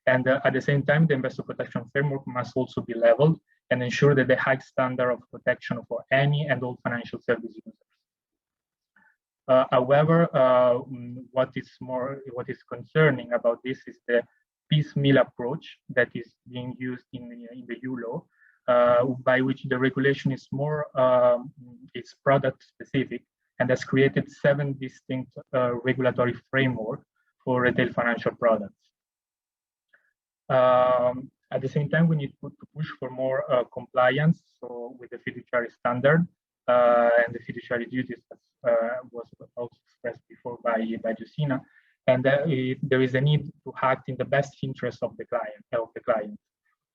And at the same time, the investor protection framework must also be leveled and ensure that the high standard of protection for any and all financial service users. However, what is concerning about this is the piecemeal approach that is being used in the EU law, by which the regulation is more it's product specific and has created 7 distinct regulatory frameworks for retail financial products. At the same time, we need to push for more compliance, so with the fiduciary standard and the fiduciary duties, as was also expressed before by Justina, and there is a need to act in the best interest of the client,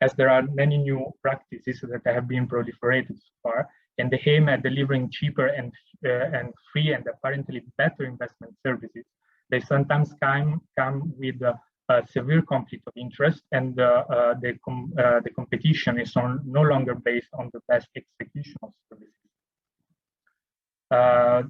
as there are many new practices that have been proliferated so far, and they aim at delivering cheaper and free and apparently better investment services. They sometimes come with a severe conflict of interest, and the competition is no longer based on the best execution of services.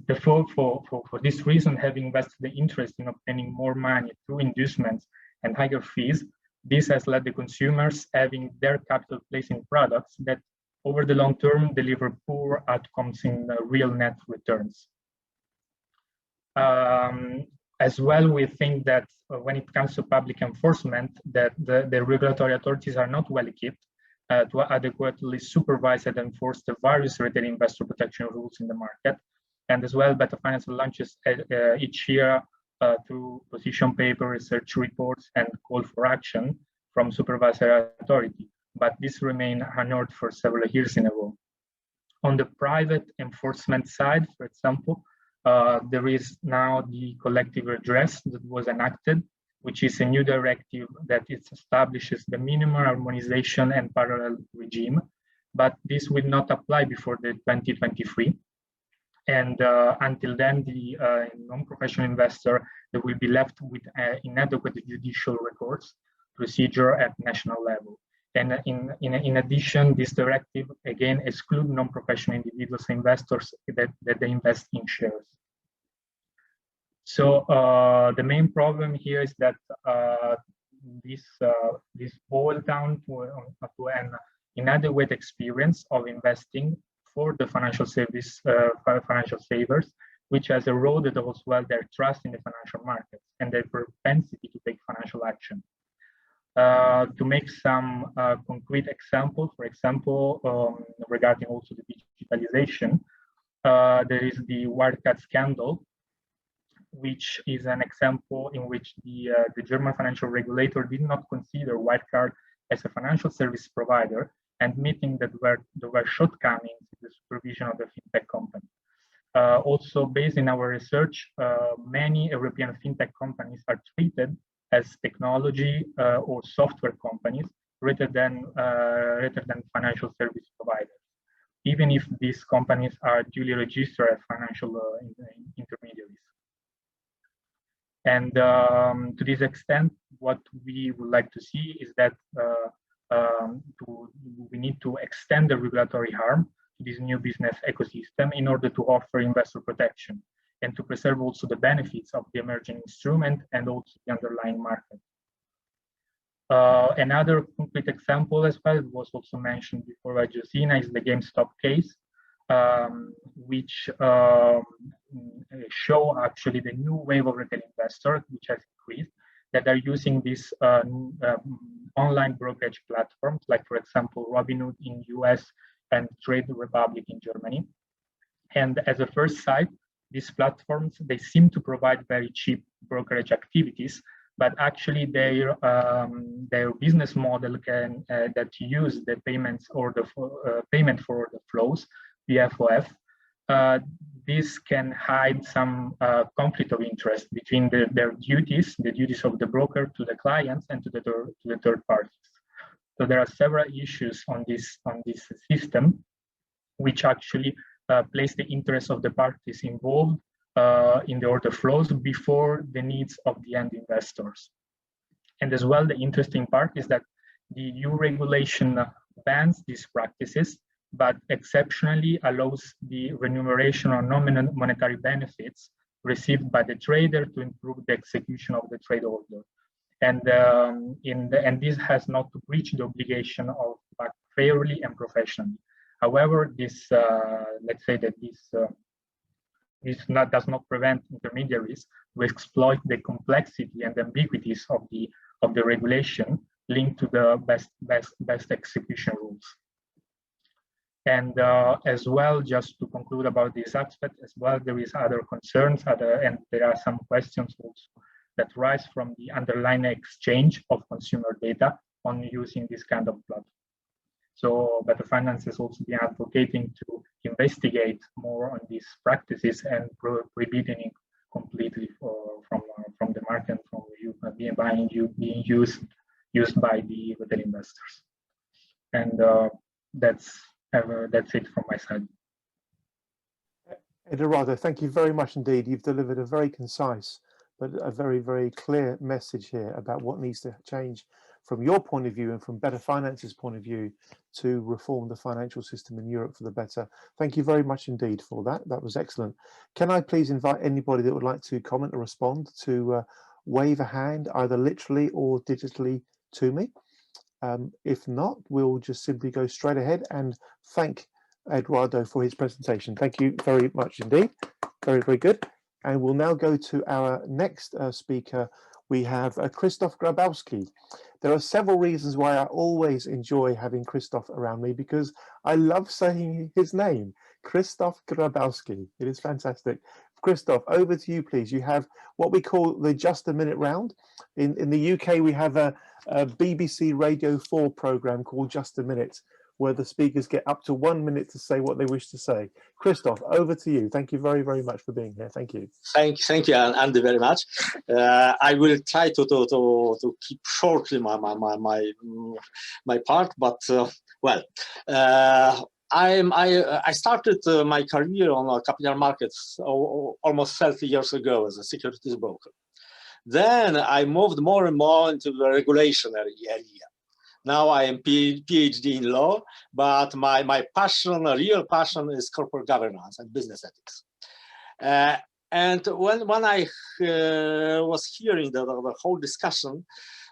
Therefore, for this reason, having vested the interest in obtaining more money through inducements and higher fees, this has led the consumers having their capital placed in products that over the long term deliver poor outcomes in real net returns. As well, we think that when it comes to public enforcement, that the regulatory authorities are not well equipped to adequately supervise and enforce the various retail investor protection rules in the market. And as well, Better Finance launches each year through position paper, research reports, and call for action from supervisory authority. But this remained unheard for several years in a row. On the private enforcement side, for example, there is now the collective redress that was enacted, which is a new directive that establishes the minimum harmonization and parallel regime, but this will not apply before the 2023. And until then, the non-professional investor that will be left with inadequate judicial recourse procedure at national level. And in addition, this directive again excludes non-professional individuals investors that they invest in shares. So the main problem here is that this boils down to an inadequate experience of investing for the financial savers, which has eroded as well their trust in the financial markets and their propensity to take financial action. To make some concrete examples, for example, regarding also the digitalization, there is the Wirecard scandal, which is an example in which the German financial regulator did not consider Wirecard as a financial service provider, admitting that there were shortcomings in the supervision of the fintech company. Also, based in our research, many European fintech companies are treated as technology or software companies rather than financial service providers, even if these companies are duly registered as financial intermediaries. And to this extent, what we would like to see is that we need to extend the regulatory harm to this new business ecosystem in order to offer investor protection and to preserve also the benefits of the emerging instrument and also the underlying market. Another concrete example as well was also mentioned before by Justina is the GameStop case, which show actually the new wave of retail investors, which has increased, that are using these online brokerage platforms, like for example, Robinhood in US and Trade Republic in Germany. And as a first site, these platforms, they seem to provide very cheap brokerage activities, but actually their business model can that use the payments or the payment for order flows, PFOF. This can hide some conflict of interest between their duties, the duties of the broker to the clients and to the third parties. So there are several issues on this system, which actually place the interests of the parties involved in the order flows before the needs of the end investors. And as well, the interesting part is that the EU regulation bans these practices, but exceptionally allows the remuneration or non-monetary benefits received by the trader to improve the execution of the trade order. And and this has not to breach the obligation of act fairly and professionally. However, this let's say that this does not prevent intermediaries to exploit the complexity and ambiguities of the regulation linked to the best execution rules. And as well, just to conclude about this aspect, as well, there is other concerns, and there are some questions also that rise from the underlying exchange of consumer data on using this kind of platform. So Better Finance has also been advocating to investigate more on these practices and prohibiting completely from the market, from being used by the retail investors. And that's it from my side. Edoardo, thank you very much indeed. You've delivered a very concise but a very, very clear message here about what needs to change from your point of view and from Better Finance's point of view to reform the financial system in Europe for the better. Thank you very much indeed for that. That was excellent. Can I please invite anybody that would like to comment or respond to wave a hand, either literally or digitally, to me? If not, we'll just simply go straight ahead and thank Edoardo for his presentation. Thank you very much indeed. Very, very good. And we'll now go to our next speaker. We have Krzysztof Grabowski. There are several reasons why I always enjoy having Krzysztof around me, because I love saying his name, Krzysztof Grabowski. It is fantastic. Krzysztof, over to you, please. You have what we call the Just a Minute round. In the UK, we have a BBC Radio 4 program called Just a Minute, where the speakers get up to 1 minute to say what they wish to say. Krzysztof, over to you. Thank you very, very much for being here. Thank you. Thank you, Andy, very much. I will try to keep shortly my part, but well, I started my career on capital markets almost 30 years ago as a securities broker. Then I moved more and more into the regulatory area. Now I am PhD in law, but my passion, real passion, is corporate governance and business ethics. And when I was hearing the whole discussion,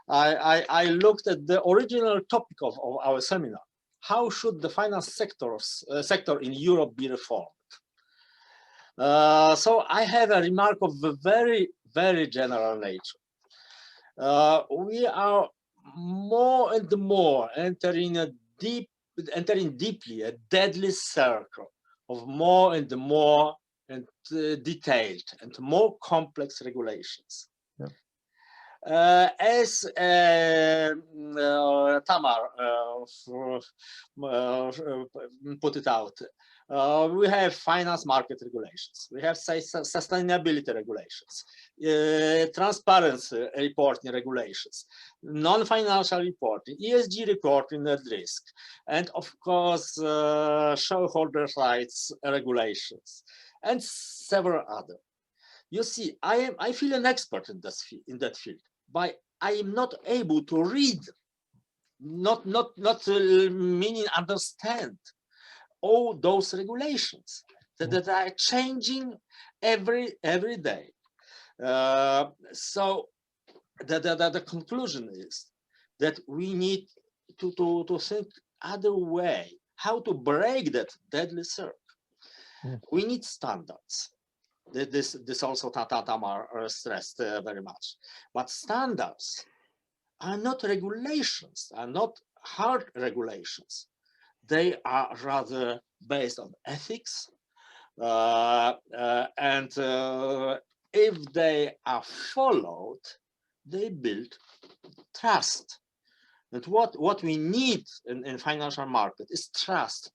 I looked at the original topic of our seminar. How should the finance sector in Europe be reformed? So I have a remark of a very, very general nature. We are more and more entering deeply a deadly circle of more and more and detailed and more complex regulations. Yeah. As Tamar put it out, we have finance market regulations, we have sustainability regulations, transparency reporting regulations, non-financial reporting, ESG reporting at risk, and of course shareholder rights regulations, and several other. You see, I feel an expert in that field, but I am not able to read, not meaning understand all those regulations that are changing every day. So the conclusion is that we need to think other way, how to break that deadly circle. We need standards. This also Tamar stressed very much. But standards are not regulations, are not hard regulations. They are rather based on ethics, and if they are followed, they build trust. And what we need in financial market is trust.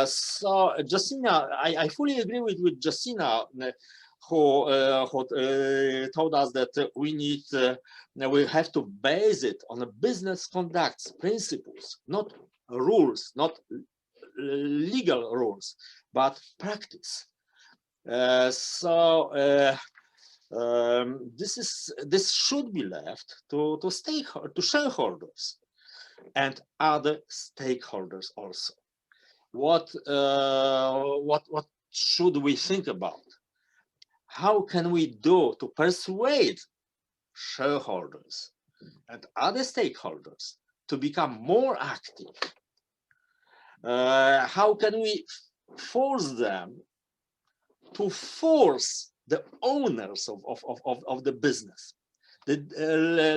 So Justina, I fully agree with Justina, who told us that we have to base it on a business conduct principles, not rules, not legal rules, but practice. This should be left to shareholders and other stakeholders also. What should we think about? How can we do to persuade shareholders and other stakeholders to become more active? How can we force them to force the owners of the business, the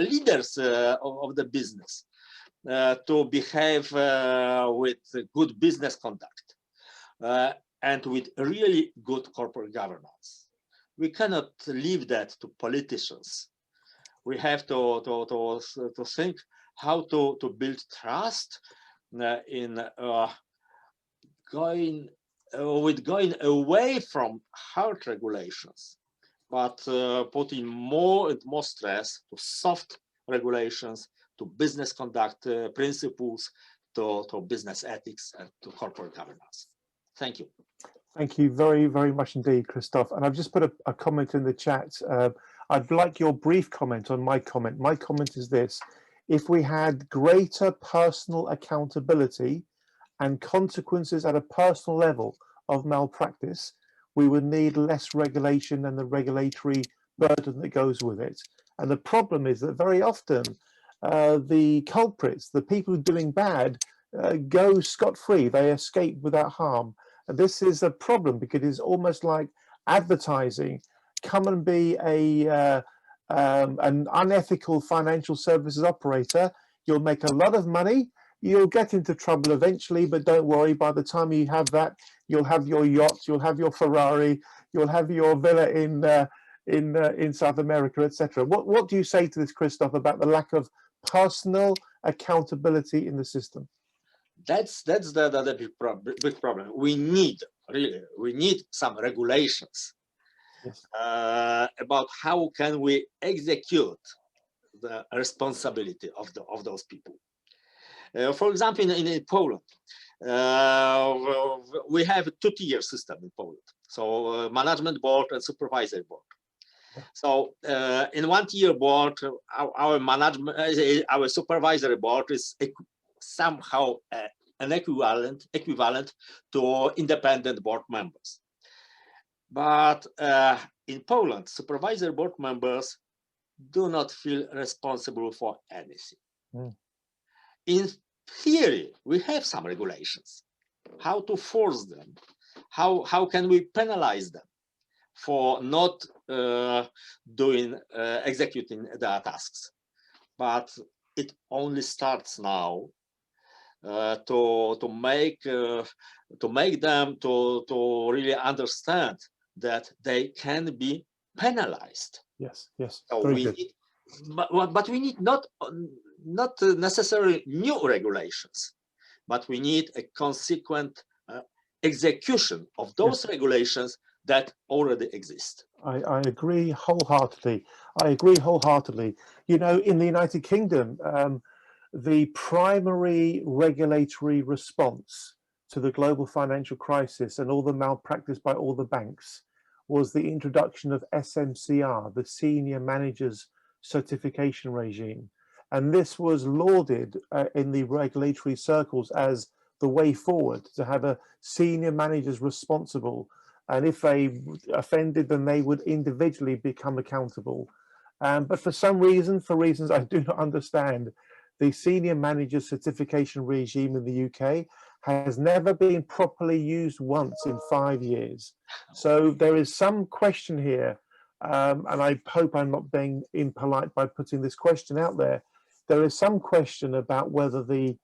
leaders of the business, to behave with good business conduct and with really good corporate governance? We cannot leave that to politicians. We have to think how to build trust in going away from hard regulations, but putting more and more stress to soft regulations, to business conduct principles, to business ethics, and to corporate governance. Thank you. Thank you very, very much indeed, Christoph. And I've just put a comment in the chat. I'd like your brief comment on my comment. My comment is this: if we had greater personal accountability and consequences at a personal level of malpractice, we would need less regulation and the regulatory burden that goes with it. And the problem is that very often the culprits, the people doing bad, go scot-free. They escape without harm. And this is a problem because it's almost like advertising. Come and be an unethical financial services operator. You'll make a lot of money. You'll get into trouble eventually, but don't worry. By the time you have that, you'll have your yacht, you'll have your Ferrari, you'll have your villa in South America, etc. What do you say to this, Christoph, about the lack of personal accountability in the system? That's the big problem. We need some regulations. Yes. About how can we execute the responsibility of those people. For example, in Poland, we have a two-tier system in Poland. So management board and supervisory board. So in one-tier board, our supervisory board is somehow an equivalent to independent board members. But in Poland, supervisory board members do not feel responsible for anything. Mm. In theory, we have some regulations. How to force them? How can we penalize them for not executing their tasks? But it only starts now to make them to really understand that they can be penalized. Yes, yes. So Very we good. need, but we need not necessarily new regulations, but we need a consequent execution of those regulations that already exist. I agree wholeheartedly. You know, in the United Kingdom, the primary regulatory response to the global financial crisis and all the malpractice by all the banks was the introduction of SMCR, the Senior Managers Certification Regime. And this was lauded in the regulatory circles as the way forward, to have a senior managers responsible. And if they offended, then they would individually become accountable. But for some reason, for reasons I do not understand, the Senior Manager Certification Regime in the UK has never been properly used once in 5 years. So there is some question here, and I hope I'm not being impolite by putting this question out there. There is some question about whether the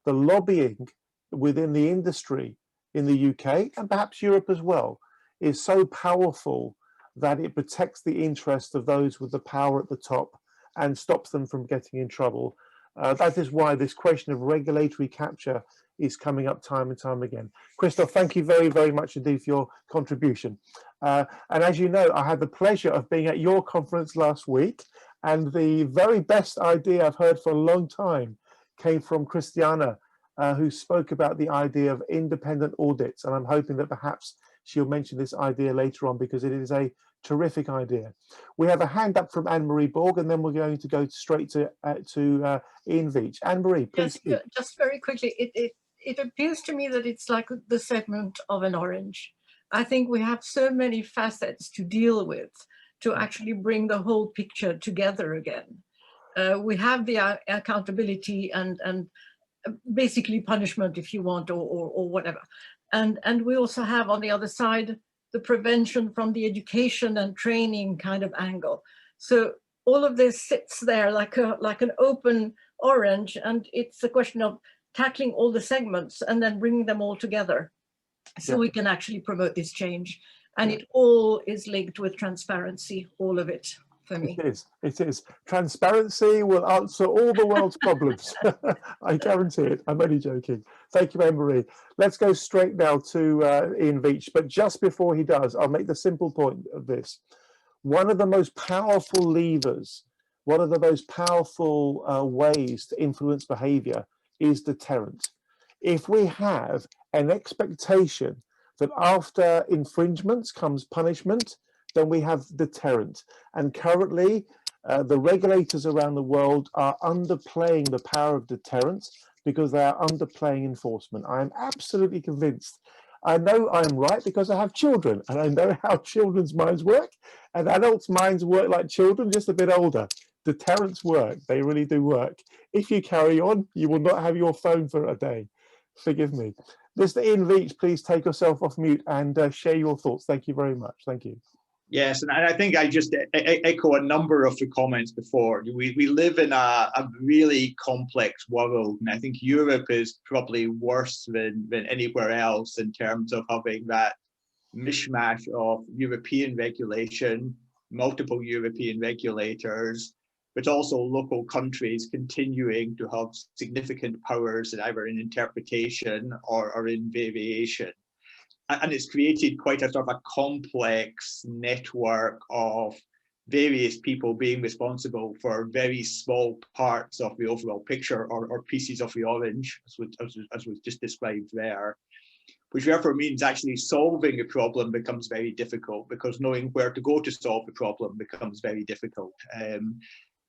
lobbying within the industry in the UK and perhaps Europe as well is so powerful that it protects the interest of those with the power at the top and stops them from getting in trouble. That is why this question of regulatory capture is coming up time and time again. Christoph, thank you very, very much indeed for your contribution. And as you know, I had the pleasure of being at your conference last week, and the very best idea I've heard for a long time came from Christiana, who spoke about the idea of independent audits. And I'm hoping that perhaps she'll mention this idea later on because it is a terrific idea. We have a hand up from Anne-Marie Borg, and then we're going to go straight to Ian Veach. Anne-Marie, please speak. Yes, just very quickly, it appears to me that it's like the segment of an orange. I think we have so many facets to deal with to actually bring the whole picture together again. We have the accountability and basically punishment, if you want, or whatever. And we also have on the other side the prevention from the education and training kind of angle. So all of this sits there like an open orange, and it's a question of tackling all the segments and then bringing them all together so we can actually promote this change. And it all is linked with transparency, all of it. For me. It is. Transparency will answer all the world's problems. I guarantee it. I'm only joking. Thank you, Anne-Marie. Let's go straight now to Ian Veach. But just before he does, I'll make the simple point of this. One of the most powerful levers, one of the most powerful ways to influence behavior is deterrent. If we have an expectation that after infringements comes punishment, then we have deterrent. And currently, the regulators around the world are underplaying the power of deterrence because they are underplaying enforcement. I am absolutely convinced. I know I'm right because I have children and I know how children's minds work, and adults' minds work like children, just a bit older. Deterrents work. They really do work. If you carry on, you will not have your phone for a day. Forgive me. Mr. Ian Veach, please take yourself off mute and share your thoughts. Thank you very much. Thank you. Yes, and I think I just echo a number of the comments before. We live in a really complex world, and I think Europe is probably worse than anywhere else in terms of having that mishmash of European regulation, multiple European regulators, but also local countries continuing to have significant powers either in interpretation or in variation. And it's created quite a sort of a complex network of various people being responsible for very small parts of the overall picture or pieces of the orange, as was just described there, which therefore means actually solving a problem becomes very difficult because knowing where to go to solve the problem becomes very difficult.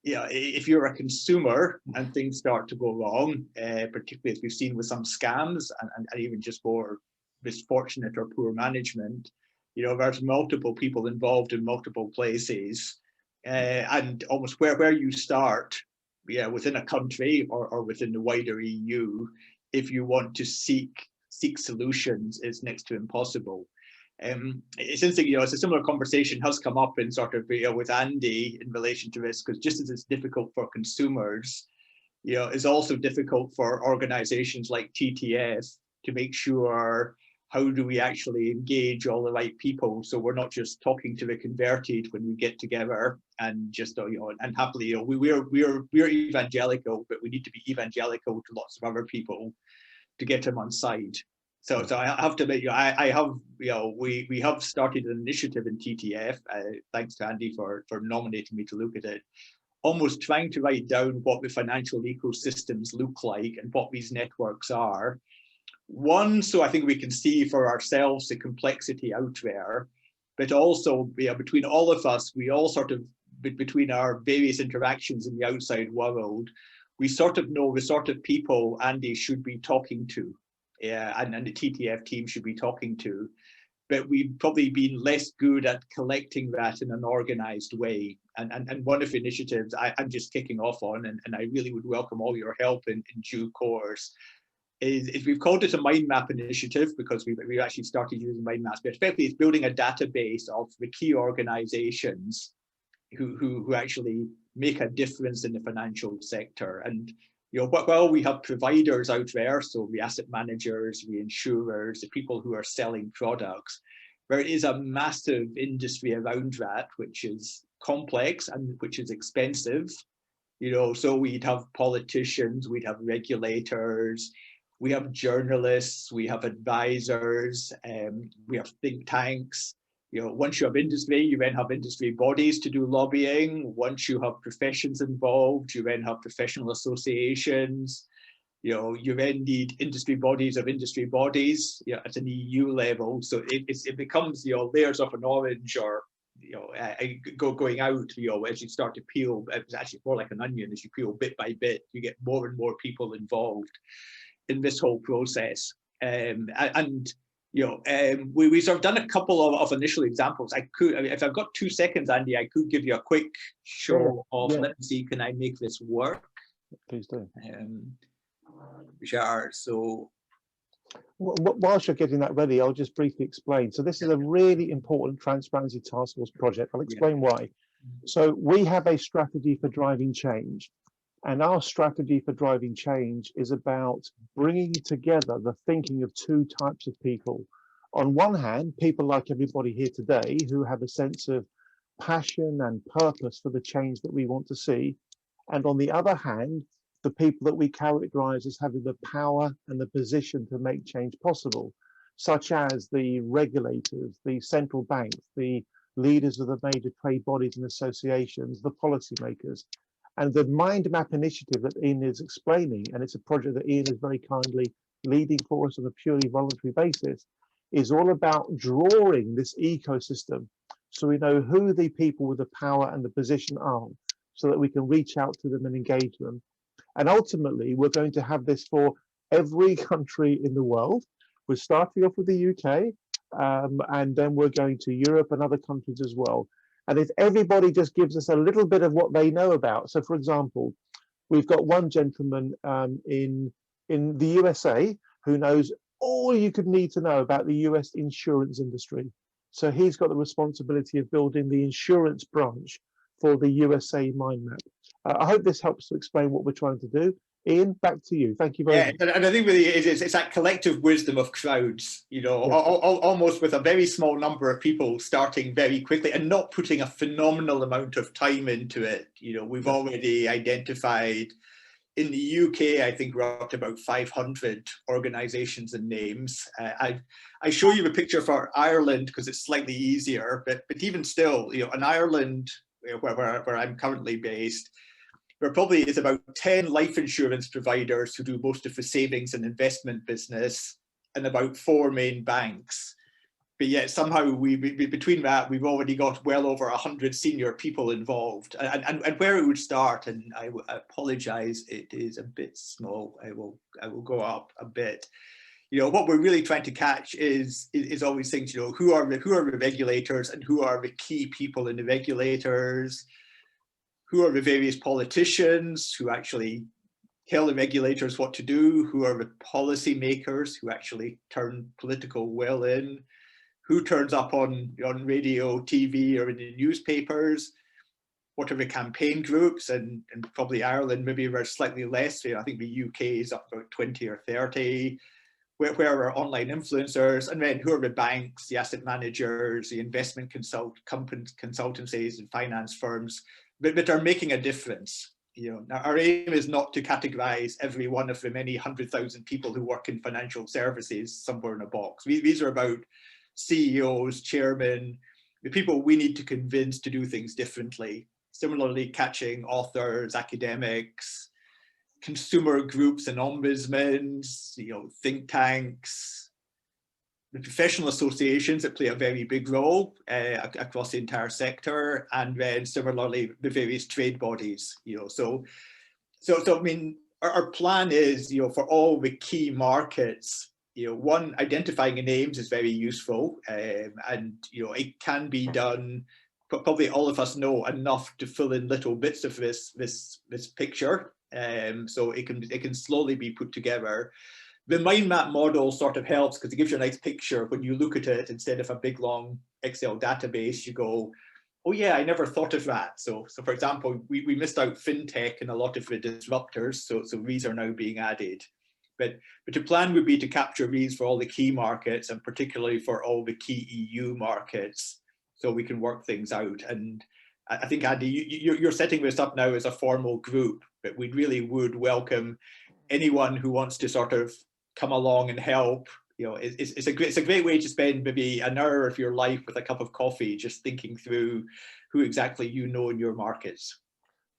If you're a consumer and things start to go wrong, particularly as we've seen with some scams and even just more misfortunate or poor management, there's multiple people involved in multiple places, and almost where you start, within a country or within the wider EU, if you want to seek solutions, is next to impossible. It's interesting, it's a similar conversation has come up in sort of with Andy in relation to this, because just as it's difficult for consumers, it's also difficult for organizations like TTF to make sure how do we actually engage all the right people, so we're not just talking to the converted when we get together and just and happily we're evangelical, but we need to be evangelical to lots of other people to get them on side. So I have to admit, we have started an initiative in TTF, thanks to Andy for nominating me to look at it, almost trying to write down what the financial ecosystems look like and what these networks are. One, so I think we can see for ourselves the complexity out there, but also between all of us, we all sort of, between our various interactions in the outside world, we sort of know the sort of people Andy should be talking to, and the TTF team should be talking to, but we've probably been less good at collecting that in an organized way. And one of the initiatives I'm just kicking off on, and I really would welcome all your help in due course, is we've called it a mind map initiative because we've actually started using mind maps, but effectively it's building a database of the key organizations who actually make a difference in the financial sector. And You know, but while we have providers out there, so the asset managers, the insurers, the people who are selling products, there is a massive industry around that, which is complex and which is expensive. You know, so we'd have politicians, we'd have regulators, we have journalists, we have advisors, we have think tanks. You know, once you have industry, you then have industry bodies to do lobbying. Once you have professions involved, you then have professional associations. You know, you then need industry bodies of industry bodies, you know, at an EU level. So it becomes, you know, layers of an orange, or, you know, going out, you know, as you start to peel. It's actually more like an onion. As you peel bit by bit, you get more and more people involved in this whole process. And you know, we sort of done a couple of initial examples. I could, I mean, if I've got 2 seconds, Andy, I could give you a quick show of, let me see, can I make this work? Please do. Sure, so. Whilst you're getting that ready, I'll just briefly explain. So this is a really important Transparency Task Force project. I'll explain why. So we have a strategy for driving change. And our strategy for driving change is about bringing together the thinking of 2 types of people. On one hand, people like everybody here today who have a sense of passion and purpose for the change that we want to see. And on the other hand, the people that we characterize as having the power and the position to make change possible, such as the regulators, the central banks, the leaders of the major trade bodies and associations, the policymakers. And the Mind Map initiative that Ian is explaining, and it's a project that Ian is very kindly leading for us on a purely voluntary basis, is all about drawing this ecosystem so we know who the people with the power and the position are, so that we can reach out to them and engage them. And ultimately, we're going to have this for every country in the world. We're starting off with the UK, and then we're going to Europe and other countries as well. And if everybody just gives us a little bit of what they know about, so for example, we've got one gentleman in the USA who knows all you could need to know about the US insurance industry. So he's got the responsibility of building the insurance branch for the USA Mind Map. I hope this helps to explain what we're trying to do. Ian, back to you. Thank you very much. And I think really it's that collective wisdom of crowds, you know, almost with a very small number of people starting very quickly and not putting a phenomenal amount of time into it. You know, we've already identified in the UK, I think we're up to about 500 organizations and names. I show you a picture for Ireland because it's slightly easier, but even still, you know, in Ireland, where I'm currently based, there probably is about 10 life insurance providers who do most of the savings and investment business, and about 4 main banks. But yet somehow between that, we've already got well over 100 senior people involved. And where it would start, and I apologize, it is a bit small. I will go up a bit. You know, what we're really trying to catch is always things, you know, who are the regulators and who are the key people in the regulators? Who are the various politicians who actually tell the regulators what to do? Who are the policy makers who actually turn political will in? Who turns up on radio, TV, or in the newspapers? What are the campaign groups? And probably Ireland, maybe we're slightly less. I think the UK is up about 20 or 30. Where are online influencers? And then who are the banks, the asset managers, the investment consultancies and finance firms that are making a difference? You know, now our aim is not to categorize every one of the many 100,000 people who work in financial services somewhere in a box. These are about CEOs, chairmen, the people we need to convince to do things differently. Similarly, catching authors, academics, consumer groups and ombudsmen, you know, think tanks, the professional associations that play a very big role across the entire sector, and then similarly the various trade bodies. You know, so I mean, our plan is, you know, for all the key markets, you know, one, identifying the names is very useful, and you know, it can be done. But probably all of us know enough to fill in little bits of this picture. So it can slowly be put together. The mind map model sort of helps because it gives you a nice picture when you look at it. Instead of a big long Excel database, you go, oh yeah, I never thought of that. So for example, we missed out fintech and a lot of the disruptors. So these are now being added. But the plan would be to capture these for all the key markets, and particularly for all the key EU markets, so we can work things out. And I think, Andy, you're setting this up now as a formal group, but we really would welcome anyone who wants to sort of come along and help. You know, it's a great way to spend maybe an hour of your life with a cup of coffee, just thinking through who exactly you know in your markets.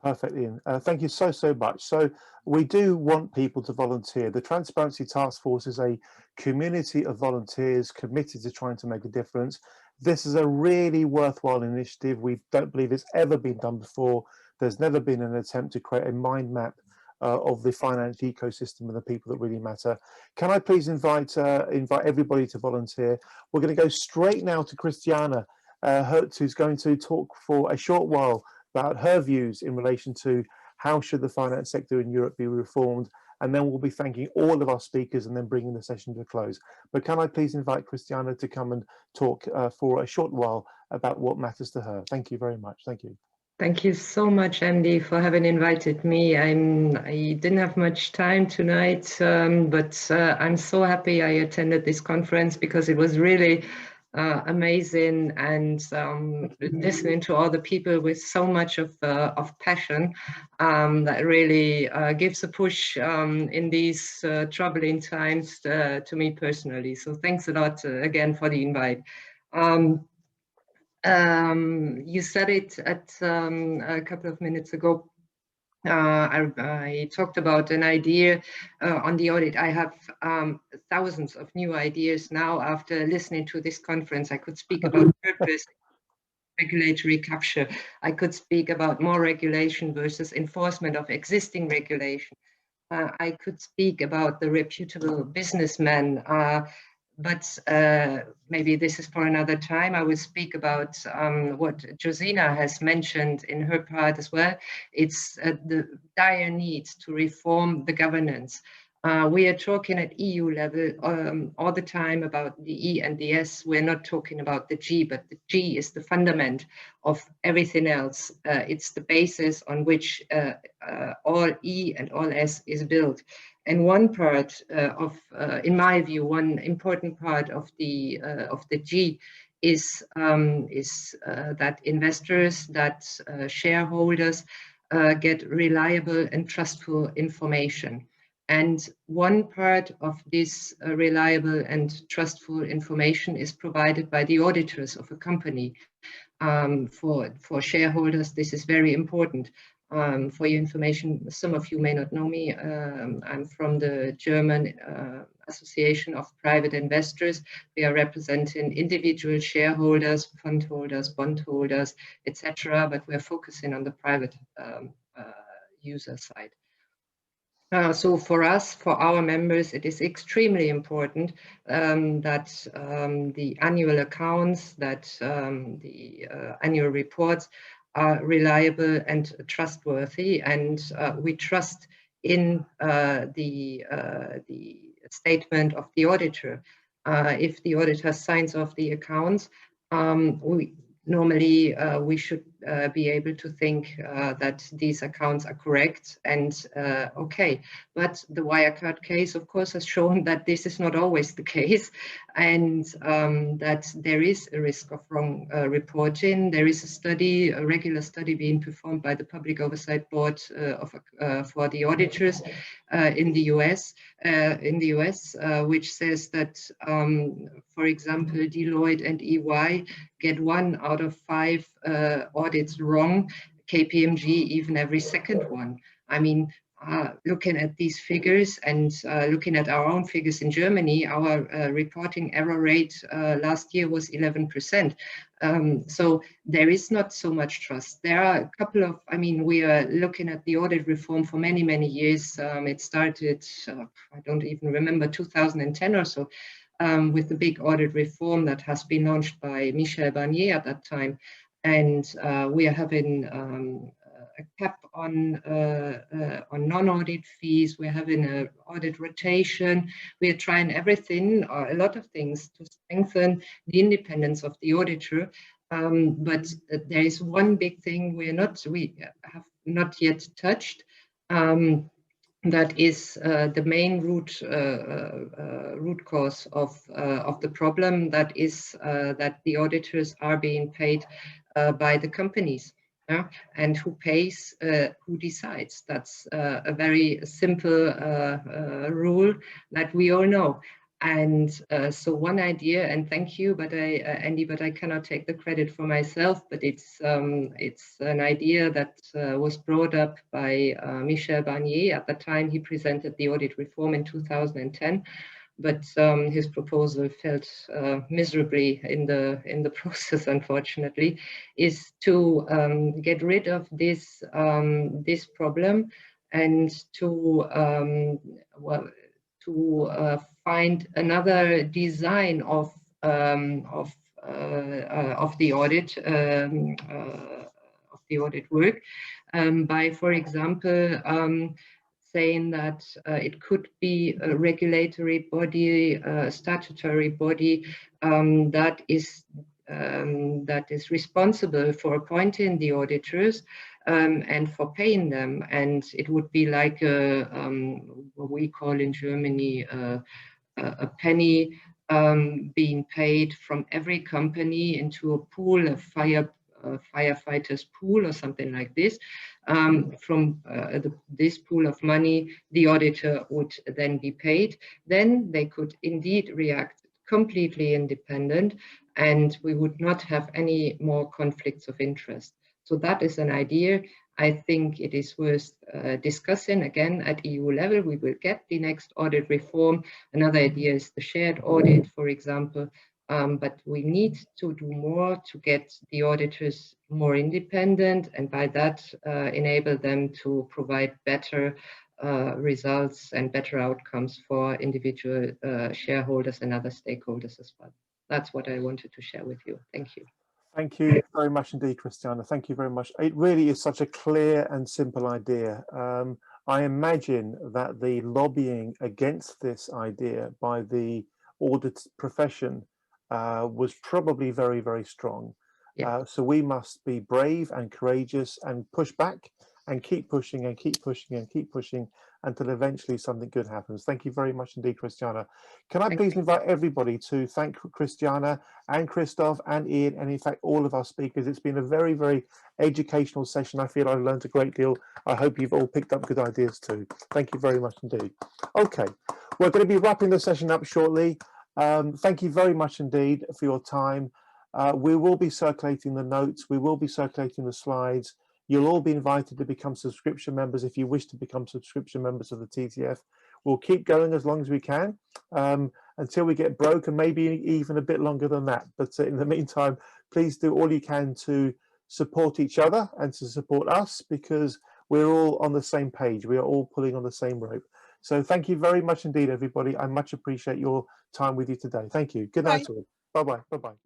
Perfect, Ian. Thank you so much. So we do want people to volunteer. The Transparency Task Force is a community of volunteers committed to trying to make a difference. This is a really worthwhile initiative. We don't believe it's ever been done before. There's never been an attempt to create a mind map of the finance ecosystem and the people that really matter. Can I please invite everybody to volunteer? We're going to go straight now to Christiana Hertz, who's going to talk for a short while about her views in relation to how should the finance sector in Europe be reformed, and then we'll be thanking all of our speakers and then bringing the session to a close. But can I please invite Christiana to come and talk for a short while about what matters to her? Thank you very much. Thank you. Thank you so much, Andy, for having invited me. I didn't have much time tonight, but I'm so happy I attended this conference because it was really amazing, and listening to all the people with so much of passion that really gives a push in these troubling times to me personally. So thanks a lot again for the invite. You said it at a couple of minutes ago. I talked about an idea on the audit. I have thousands of new ideas now after listening to this conference. I could speak about purpose, regulatory capture. I could speak about more regulation versus enforcement of existing regulation. I could speak about the reputable businessman. But maybe this is for another time. I will speak about what Josina has mentioned in her part as well. It's the dire need to reform the governance. We are talking at EU level all the time about the E and the S. We're not talking about the G, but the G is the fundament of everything else. It's the basis on which all E and all S is built. And one part in my view, one important part of the G is that investors, that shareholders get reliable and trustful information. And one part of this reliable and trustful information is provided by the auditors of a company. For shareholders, this is very important. For your information, some of you may not know me. I'm from the German Association of Private Investors. We are representing individual shareholders, fund holders, bond holders, etc. But we're focusing on the private user side. So for us, for our members, it is extremely important that the annual accounts, that the annual reports are reliable and trustworthy, and we trust in the statement of the auditor. If the auditor signs off the accounts, normally we should be able to think that these accounts are correct and okay. But the Wirecard case, of course, has shown that this is not always the case, and that there is a risk of wrong reporting. There is a study, a regular study being performed by the Public Oversight Board for the auditors in the US, which says that, for example, Deloitte and EY get 1 out of 5 audits wrong, KPMG even every second one. I mean, looking at these figures and looking at our own figures in Germany, our reporting error rate last year was 11%. So there is not so much trust. There are a couple of, I mean, we are looking at the audit reform for many, many years. It started, I don't even remember, 2010 or so, with the big audit reform that has been launched by Michel Barnier at that time. And we are having a cap on non-audit fees. We're having an audit rotation. We are trying everything, or a lot of things, to strengthen the independence of the auditor. But there is one big thing we have not yet touched. That is the main root cause of the problem. That is that the auditors are being paid by the companies. And who pays, who decides? That's a very simple rule that we all know. And so one idea, and thank you, but Andy, but I cannot take the credit for myself. But it's an idea that was brought up by Michel Barnier at the time he presented the audit reform in 2010. But his proposal failed miserably in the process, unfortunately, is to get rid of this this problem and to find another design of the audit work by, for example, saying that it could be a regulatory body, a statutory body that is responsible for appointing the auditors and for paying them. And it would be like what we call in Germany a penny being paid from every company into a pool, a firefighters pool or something like this. From this pool of money, the auditor would then be paid. Then they could indeed react completely independent, and we would not have any more conflicts of interest. So that is an idea. I think it is worth discussing again at EU level. We will get the next audit reform. Another idea is the shared audit, for example. But we need to do more to get the auditors more independent, and by that enable them to provide better results and better outcomes for individual shareholders and other stakeholders as well. That's what I wanted to share with you. Thank you. Thank you very much indeed, Christiana. Thank you very much. It really is such a clear and simple idea. I imagine that the lobbying against this idea by the audit profession was probably very, very strong. Yeah. So we must be brave and courageous and push back and keep pushing and keep pushing and keep pushing until eventually something good happens. Thank you very much indeed, Christiana. Can I please invite everybody to thank Christiana and Christoph and Ian, and in fact all of our speakers. It's been a very, very educational session. I feel I've learned a great deal. I hope you've all picked up good ideas too. Thank you very much indeed. Okay, we're going to be wrapping the session up shortly. Thank you very much indeed for your time. We will be circulating the notes. We will be circulating the slides. You'll all be invited to become subscription members if you wish to become subscription members of the TTF. We'll keep going as long as we can until we get broke, and maybe even a bit longer than that. But in the meantime, please do all you can to support each other and to support us, because we're all on the same page. We are all pulling on the same rope. So thank you very much indeed, everybody. I much appreciate your time with you today. Thank you. Good night all. Bye-bye. Bye-bye.